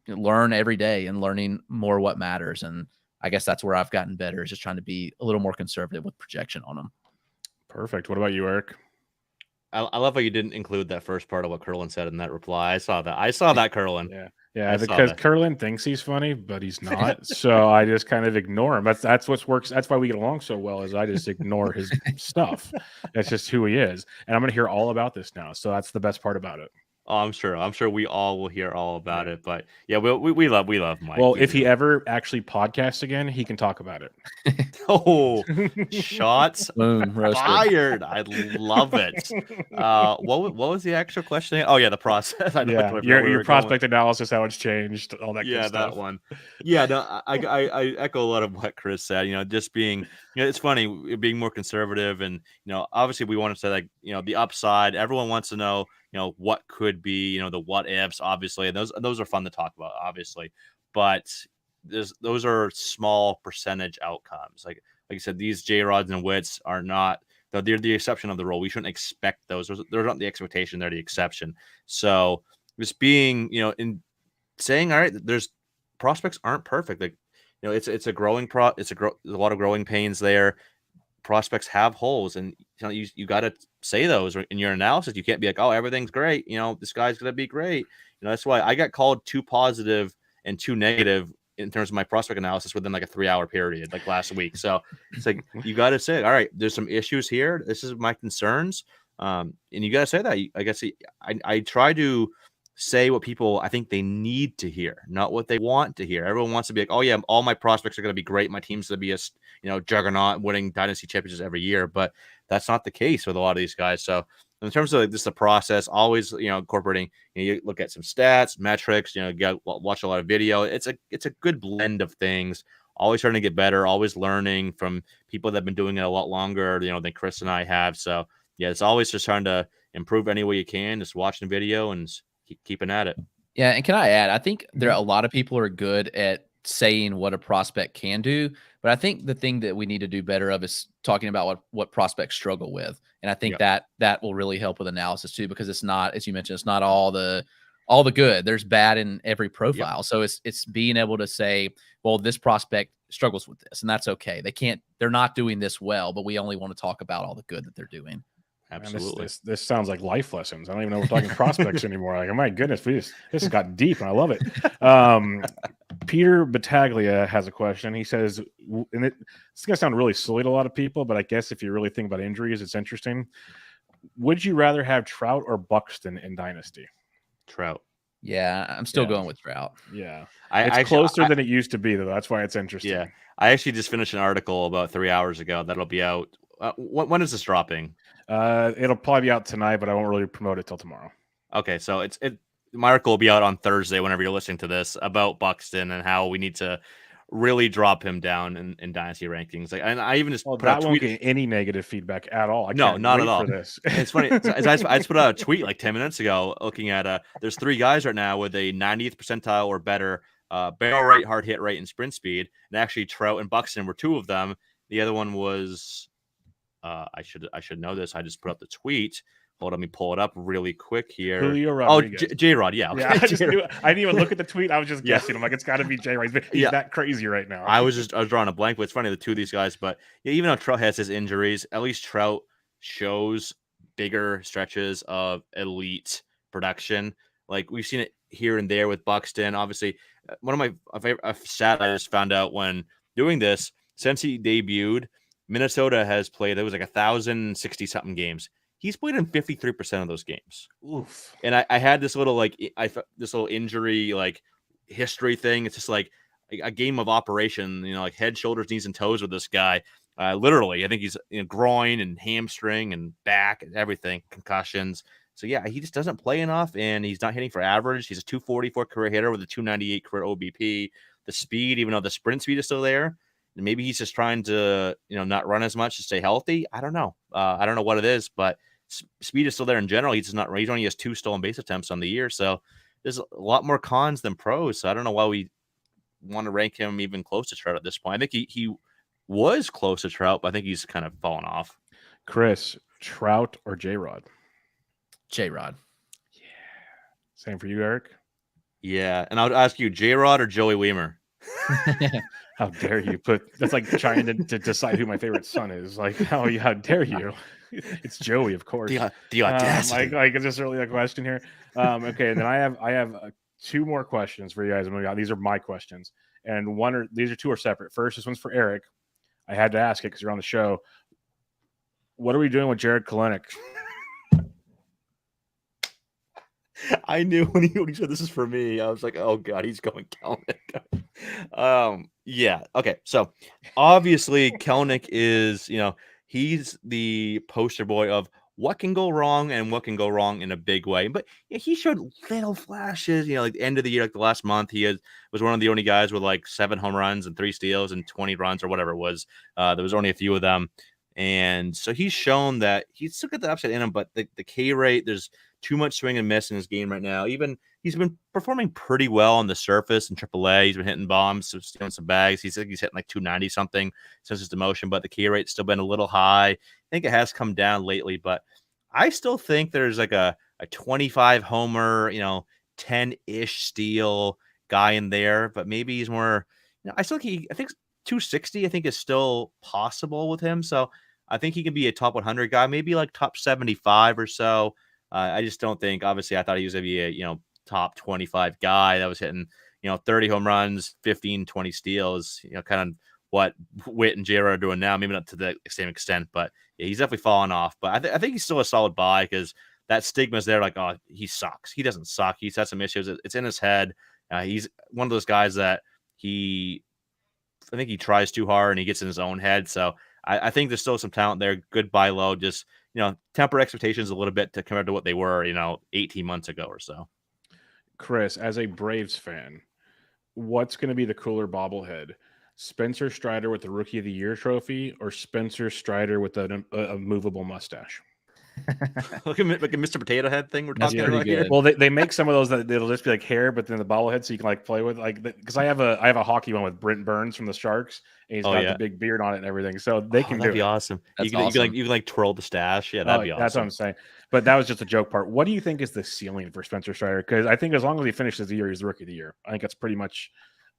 learn every day and learning more what matters. And I guess that's where I've gotten better, is just trying to be a little more conservative with projection on them. Perfect. What about you, Eric? I love how you didn't include that first part of what Curlin said in that reply. I saw that, Curlin. Yeah, because Curlin thinks he's funny, but he's not. So I just kind of ignore him. That's what works. That's why we get along so well, is I just ignore his stuff. That's just who he is. And I'm going to hear all about this now. So that's the best part about it. Oh, I'm sure we all will hear all about it. But yeah, we love Mike. Well, if he ever actually podcasts again, he can talk about it. Oh, shots Boom, fired! I love it. What was the actual question? Oh yeah, the process. Your prospect analysis, how it's changed, all that. Yeah, good stuff. that one. Yeah, no, I echo a lot of what Chris said. Just being, it's funny being more conservative, and obviously we want to say, like, the upside. Everyone wants to know, what could be, the what ifs, obviously, and those are fun to talk about, obviously, but those are small percentage outcomes. Like I said, these J-Rods and Wits are not. They're the exception of the rule. We shouldn't expect those. They're not the expectation. They're the exception. So just being, in saying, all right, there's prospects aren't perfect. Like, it's a growing there's a lot of growing pains there. Prospects have holes, and you got to say those in your analysis. You can't be like, oh, everything's great. This guy's going to be great. That's why I got called too positive and too negative in terms of my prospect analysis within like a 3-hour period, like last week. So it's like, you got to say, all right, there's some issues here. This is my concerns. And you got to say that. I guess I try to say what people I think they need to hear, not what they want to hear. Everyone wants to be like, oh yeah, all my prospects are going to be great. My team's going to be a juggernaut, winning Dynasty championships every year. But that's not the case with a lot of these guys. So in terms of like, this, the process, always incorporating. You look at some stats, metrics. Watch a lot of video. It's a good blend of things. Always trying to get better. Always learning from people that have been doing it a lot longer, than Chris and I have. So yeah, it's always just trying to improve any way you can. Just watching video and keeping at it. Yeah, and can I add, I think there are a lot of people who are good at saying what a prospect can do, but I think the thing that we need to do better of is talking about what prospects struggle with. And I think that will really help with analysis too, because it's not, as you mentioned, it's not all the good. There's bad in every profile. Yep. So it's being able to say, well, this prospect struggles with this, and that's okay. They're not doing this well, but we only want to talk about all the good that they're doing. Absolutely. This sounds like life lessons. I don't even know we're talking prospects anymore. Like, oh my goodness, this has got deep, and I love it. Peter Battaglia has a question. He says, and it's going to sound really silly to a lot of people, but I guess if you really think about injuries, it's interesting. Would you rather have Trout or Buxton in Dynasty? Trout. Yeah, I'm still going with Trout. Yeah. It's closer than it used to be, though. That's why it's interesting. Yeah. I actually just finished an article about 3 hours ago that'll be out. When is this dropping? It'll probably be out tonight, but I won't really promote it till tomorrow. Okay, so my article will be out on Thursday whenever you're listening to this, about Buxton and how we need to really drop him down in dynasty rankings. Like, and I even just put that out a won't tweet. get any negative feedback at all. I No, can't not wait at all. for this. It's funny. I just put out a tweet like 10 minutes ago looking at there's 3 guys right now with a 90th percentile or better barrel rate, hard hit rate, and sprint speed. And actually, Trout and Buxton were 2 of them. The other one was I should know this. I just put up the tweet. Hold on, let me pull it up really quick here. Julio Rodriguez. Oh, J-Rod, yeah. Okay. Yeah, I didn't even look at the tweet. I was just guessing. I'm like, it's got to be J-Rod. He's that crazy right now. I was drawing a blank, but it's funny, the 2 of these guys. But yeah, even though Trout has his injuries, at least Trout shows bigger stretches of elite production. Like, we've seen it here and there with Buxton. Obviously, one of my favorite stat I just found out when doing this, since he debuted, Minnesota has played, it was like 1,060 something games. He's played in 53% of those games. Oof. And I had this little this little injury like history thing. It's just like a game of operation, like head, shoulders, knees, and toes with this guy. Literally, I think he's groin and hamstring and back and everything, concussions. So yeah, he just doesn't play enough, and he's not hitting for average. He's a 244 career hitter with a 298 career OBP. The speed, even though the sprint speed is still there, maybe he's just trying to not run as much to stay healthy. I don't know. I don't know what it is, but speed is still there in general. He's not. He only has 2 stolen base attempts on the year, so there's a lot more cons than pros. So I don't know why we want to rank him even close to Trout at this point. I think he was close to Trout, but I think he's kind of fallen off. Chris, Trout or J-Rod? J-Rod. Yeah. Same for you, Eric? Yeah, and I'll ask you, J-Rod or Joey Weimer? How dare you put? That's like trying to decide who my favorite son is. Like, how dare you? It's Joey, of course. The audacity. Like, is this really a question here? Okay, and then I have 2 more questions for you guys. These are my questions, and these are 2 are separate. First, this one's for Eric. I had to ask it because you're on the show. What are we doing with Jared Kelenic? I knew when he said this is for me, I was like, oh god, he's going Kelenic. Yeah. Okay. So obviously Kelenic is, he's the poster boy of what can go wrong and what can go wrong in a big way. But yeah, he showed little flashes, like the end of the year, like the last month, was one of the only guys with like 7 home runs and 3 steals and 20 runs or whatever it was. There was only a few of them. And so he's shown that he's still got the upside in him, but the K rate, there's too much swing and miss in his game right now. Even he's been performing pretty well on the surface in AAA. He's been hitting bombs, stealing some bags. He's hitting like 290 something since his demotion, but the K rate's still been a little high. I think it has come down lately, but I still think there's like a 25 homer, 10-ish steal guy in there, but maybe he's more, I think 260, I think is still possible with him. So I think he could be a top 100 guy, maybe like top 75 or so. I just don't think, obviously, I thought he was going to be a, top 25 guy that was hitting, 30 home runs, 15, 20 steals, kind of what Witt and J-Rod are doing now, maybe not to the same extent, but yeah, he's definitely fallen off. But I think he's still a solid buy because that stigma is there. Like, oh, he sucks. He doesn't suck. He's had some issues. It's in his head. He's one of those guys that I think he tries too hard and he gets in his own head. So I think there's still some talent there. Good buy low. Just, temper expectations a little bit to compare to what they were, 18 months ago or so. Chris, as a Braves fan, what's going to be the cooler bobblehead? Spencer Strider with the Rookie of the Year trophy or Spencer Strider with a movable mustache? Like a Mr. Potato Head thing we're talking about here. Well, they make some of those that it'll just be like hair, but then the bobblehead, so you can like play with because I have a hockey one with Brent Burns from the Sharks, and he's got the big beard on it and everything. So they can do that'd be awesome. You can twirl the stash. Yeah, that'd be awesome. That's what I'm saying. But that was just a joke part. What do you think is the ceiling for Spencer Strider? Because I think as long as he finishes the year, he's the Rookie of the Year. I think that's pretty much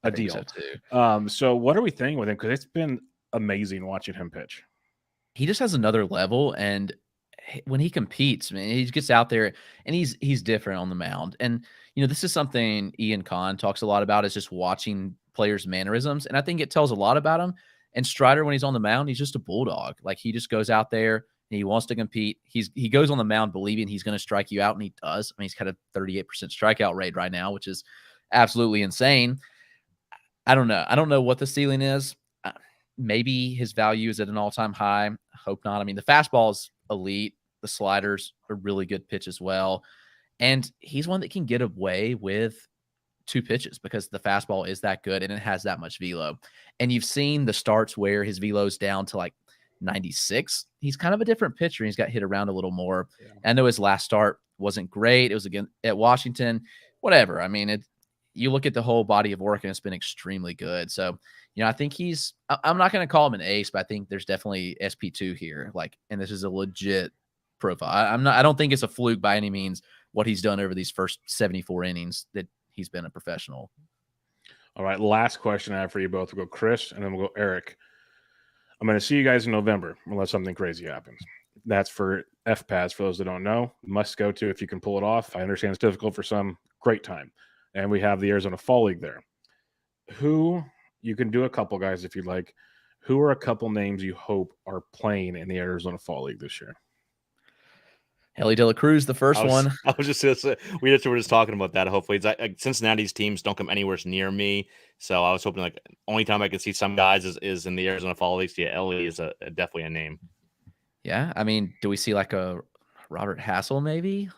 a deal. So, too. So what are we thinking with him? Because it's been amazing watching him pitch. He just has another level, and when he competes, man, he gets out there and he's different on the mound. And this is something Ian Kahn talks a lot about, is just watching players' mannerisms, and I think it tells a lot about him. And Strider, when he's on the mound, he's just a bulldog. Like, he just goes out there and he wants to compete. He goes on the mound believing he's going to strike you out, and he does. I mean, he's got a 38% strikeout rate right now, which is absolutely insane. I don't know. I don't know what the ceiling is. Maybe his value is at an all-time high. I hope not. I mean, the fastball is elite. The sliders are really good pitch as well. And he's one that can get away with two pitches because the fastball is that good and it has that much velo. And you've seen the starts where his velo's down to like 96. He's kind of a different pitcher. He's got hit around a little more. Yeah. I know his last start wasn't great. It was again at Washington, whatever. I mean, you look at the whole body of work and it's been extremely good. So, I think I'm not going to call him an ace, but I think there's definitely SP2 here. And this is a legit profile. I don't think it's a fluke by any means what he's done over these first 74 innings that he's been a professional. All right. Last question I have for you both. We'll go Chris and then we'll go Eric. I'm going to see you guys in November unless something crazy happens. That's for FPAS. For those that don't know, must go to if you can pull it off. I understand it's difficult for some. Great time. And we have the Arizona Fall League there. You can do a couple guys if you'd like. Who are a couple names you hope are playing in the Arizona Fall League this year? Elly De La Cruz, the first one. I was just going to say, we were just talking about that. Hopefully, it's Cincinnati's teams don't come anywhere near me. So I was hoping only time I can see some guys is in the Arizona Fall League. Yeah, Elly is definitely a name. Yeah. I mean, do we see like a Robert Hassel maybe?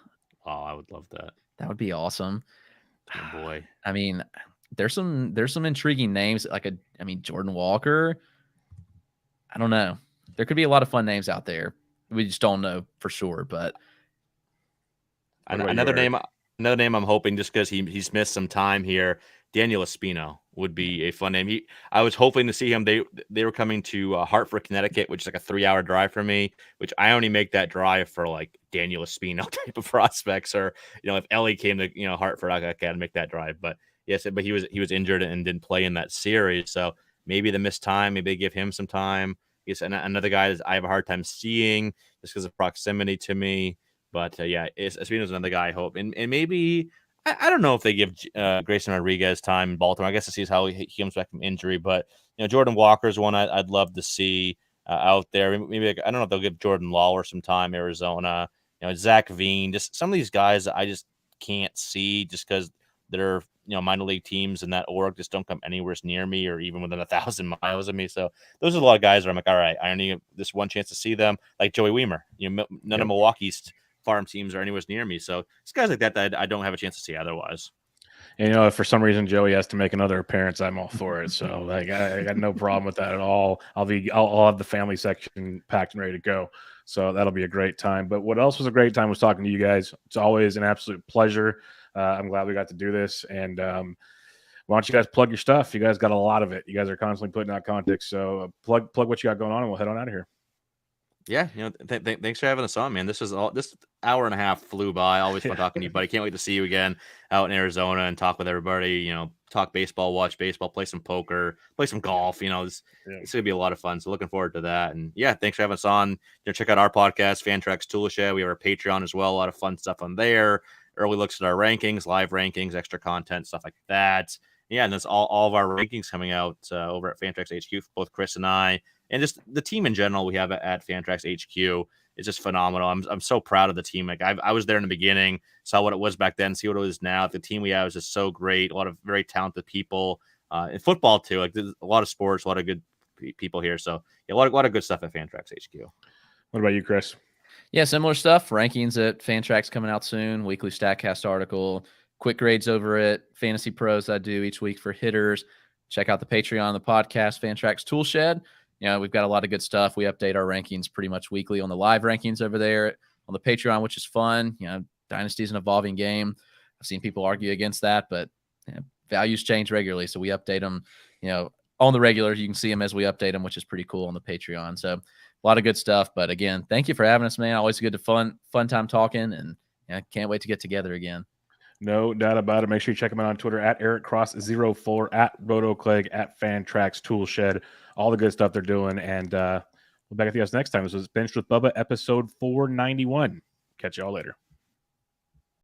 Oh, I would love that. That would be awesome. Oh, boy. I mean, there's some intriguing names Jordan Walker. I don't know. There could be a lot of fun names out there. We just don't know for sure, but another name I'm hoping just because he's missed some time here. Daniel Espino would be a fun name. I was hoping to see him. They were coming to Hartford, Connecticut, which is like a 3-hour drive for me, which I only make that drive for like Daniel Espino type of prospects, or if Elly came to Hartford, I gotta make that drive. But yes, but he was injured and didn't play in that series, so maybe the missed time, maybe they give him some time. He's another guy that I have a hard time seeing just because of proximity to me. But Espino's another guy I hope, and maybe. I don't know if they give Grayson Rodriguez time in Baltimore. I guess to see how he comes back from injury. But Jordan Walker's one I'd love to see out there. Maybe I don't know if they'll give Jordan Lawler some time. Arizona, Zach Veen, just some of these guys that I just can't see just because they're minor league teams and that org just don't come anywhere near me or even within 1,000 miles of me. So those are a lot of guys where I'm like, all right, I only have this one chance to see them. Like Joey Weimer, none of Milwaukee's farm teams are anywhere near me. So it's guys like that I don't have a chance to see otherwise. And, if for some reason Joey has to make another appearance, I'm all for it. So I got no problem with that at all. I'll have the family section packed and ready to go. So that'll be a great time. But what else was a great time was talking to you guys. It's always an absolute pleasure. I'm glad we got to do this. And why don't you guys plug your stuff? You guys got a lot of it. You guys are constantly putting out content. So plug what you got going on and we'll head on out of here. Yeah, thanks for having us on, man. This hour and a half flew by. Always fun talking to you, buddy. Can't wait to see you again out in Arizona and talk with everybody. Talk baseball, watch baseball, play some poker, play some golf. It's gonna be a lot of fun. So looking forward to that. And thanks for having us on. Check out our podcast, Fantrax Toolshed. We have our Patreon as well. A lot of fun stuff on there. Early looks at our rankings, live rankings, extra content, stuff like that. Yeah, and that's all of our rankings coming out over at Fantrax HQ for both Chris and I. And just the team in general we have at Fantrax HQ is just phenomenal. I'm so proud of the team. Like I was there in the beginning, saw what it was back then, see what it is now. The team we have is just so great. A lot of very talented people in football too. Like there's a lot of sports, a lot of good people here. So a lot of good stuff at Fantrax HQ. What about you, Chris? Yeah, similar stuff. Rankings at Fantrax coming out soon. Weekly StatCast article. Quick grades over at FantasyPros I do each week for hitters. Check out the Patreon, the podcast, Fantrax Toolshed. We've got a lot of good stuff. We update our rankings pretty much weekly on the live rankings over there on the Patreon, which is fun. Dynasty is an evolving game. I've seen people argue against that, but values change regularly. So we update them, on the regular. You can see them as we update them, which is pretty cool on the Patreon. So a lot of good stuff. But again, thank you for having us, man. Always good to fun time talking, and can't wait to get together again. No doubt about it. Make sure you check him out on Twitter at EricCross04, at Clegg, at Fantrax Toolshed. All the good stuff they're doing. And we'll back at you guys next time. This was Benched with Bubba, episode 491. Catch y'all later.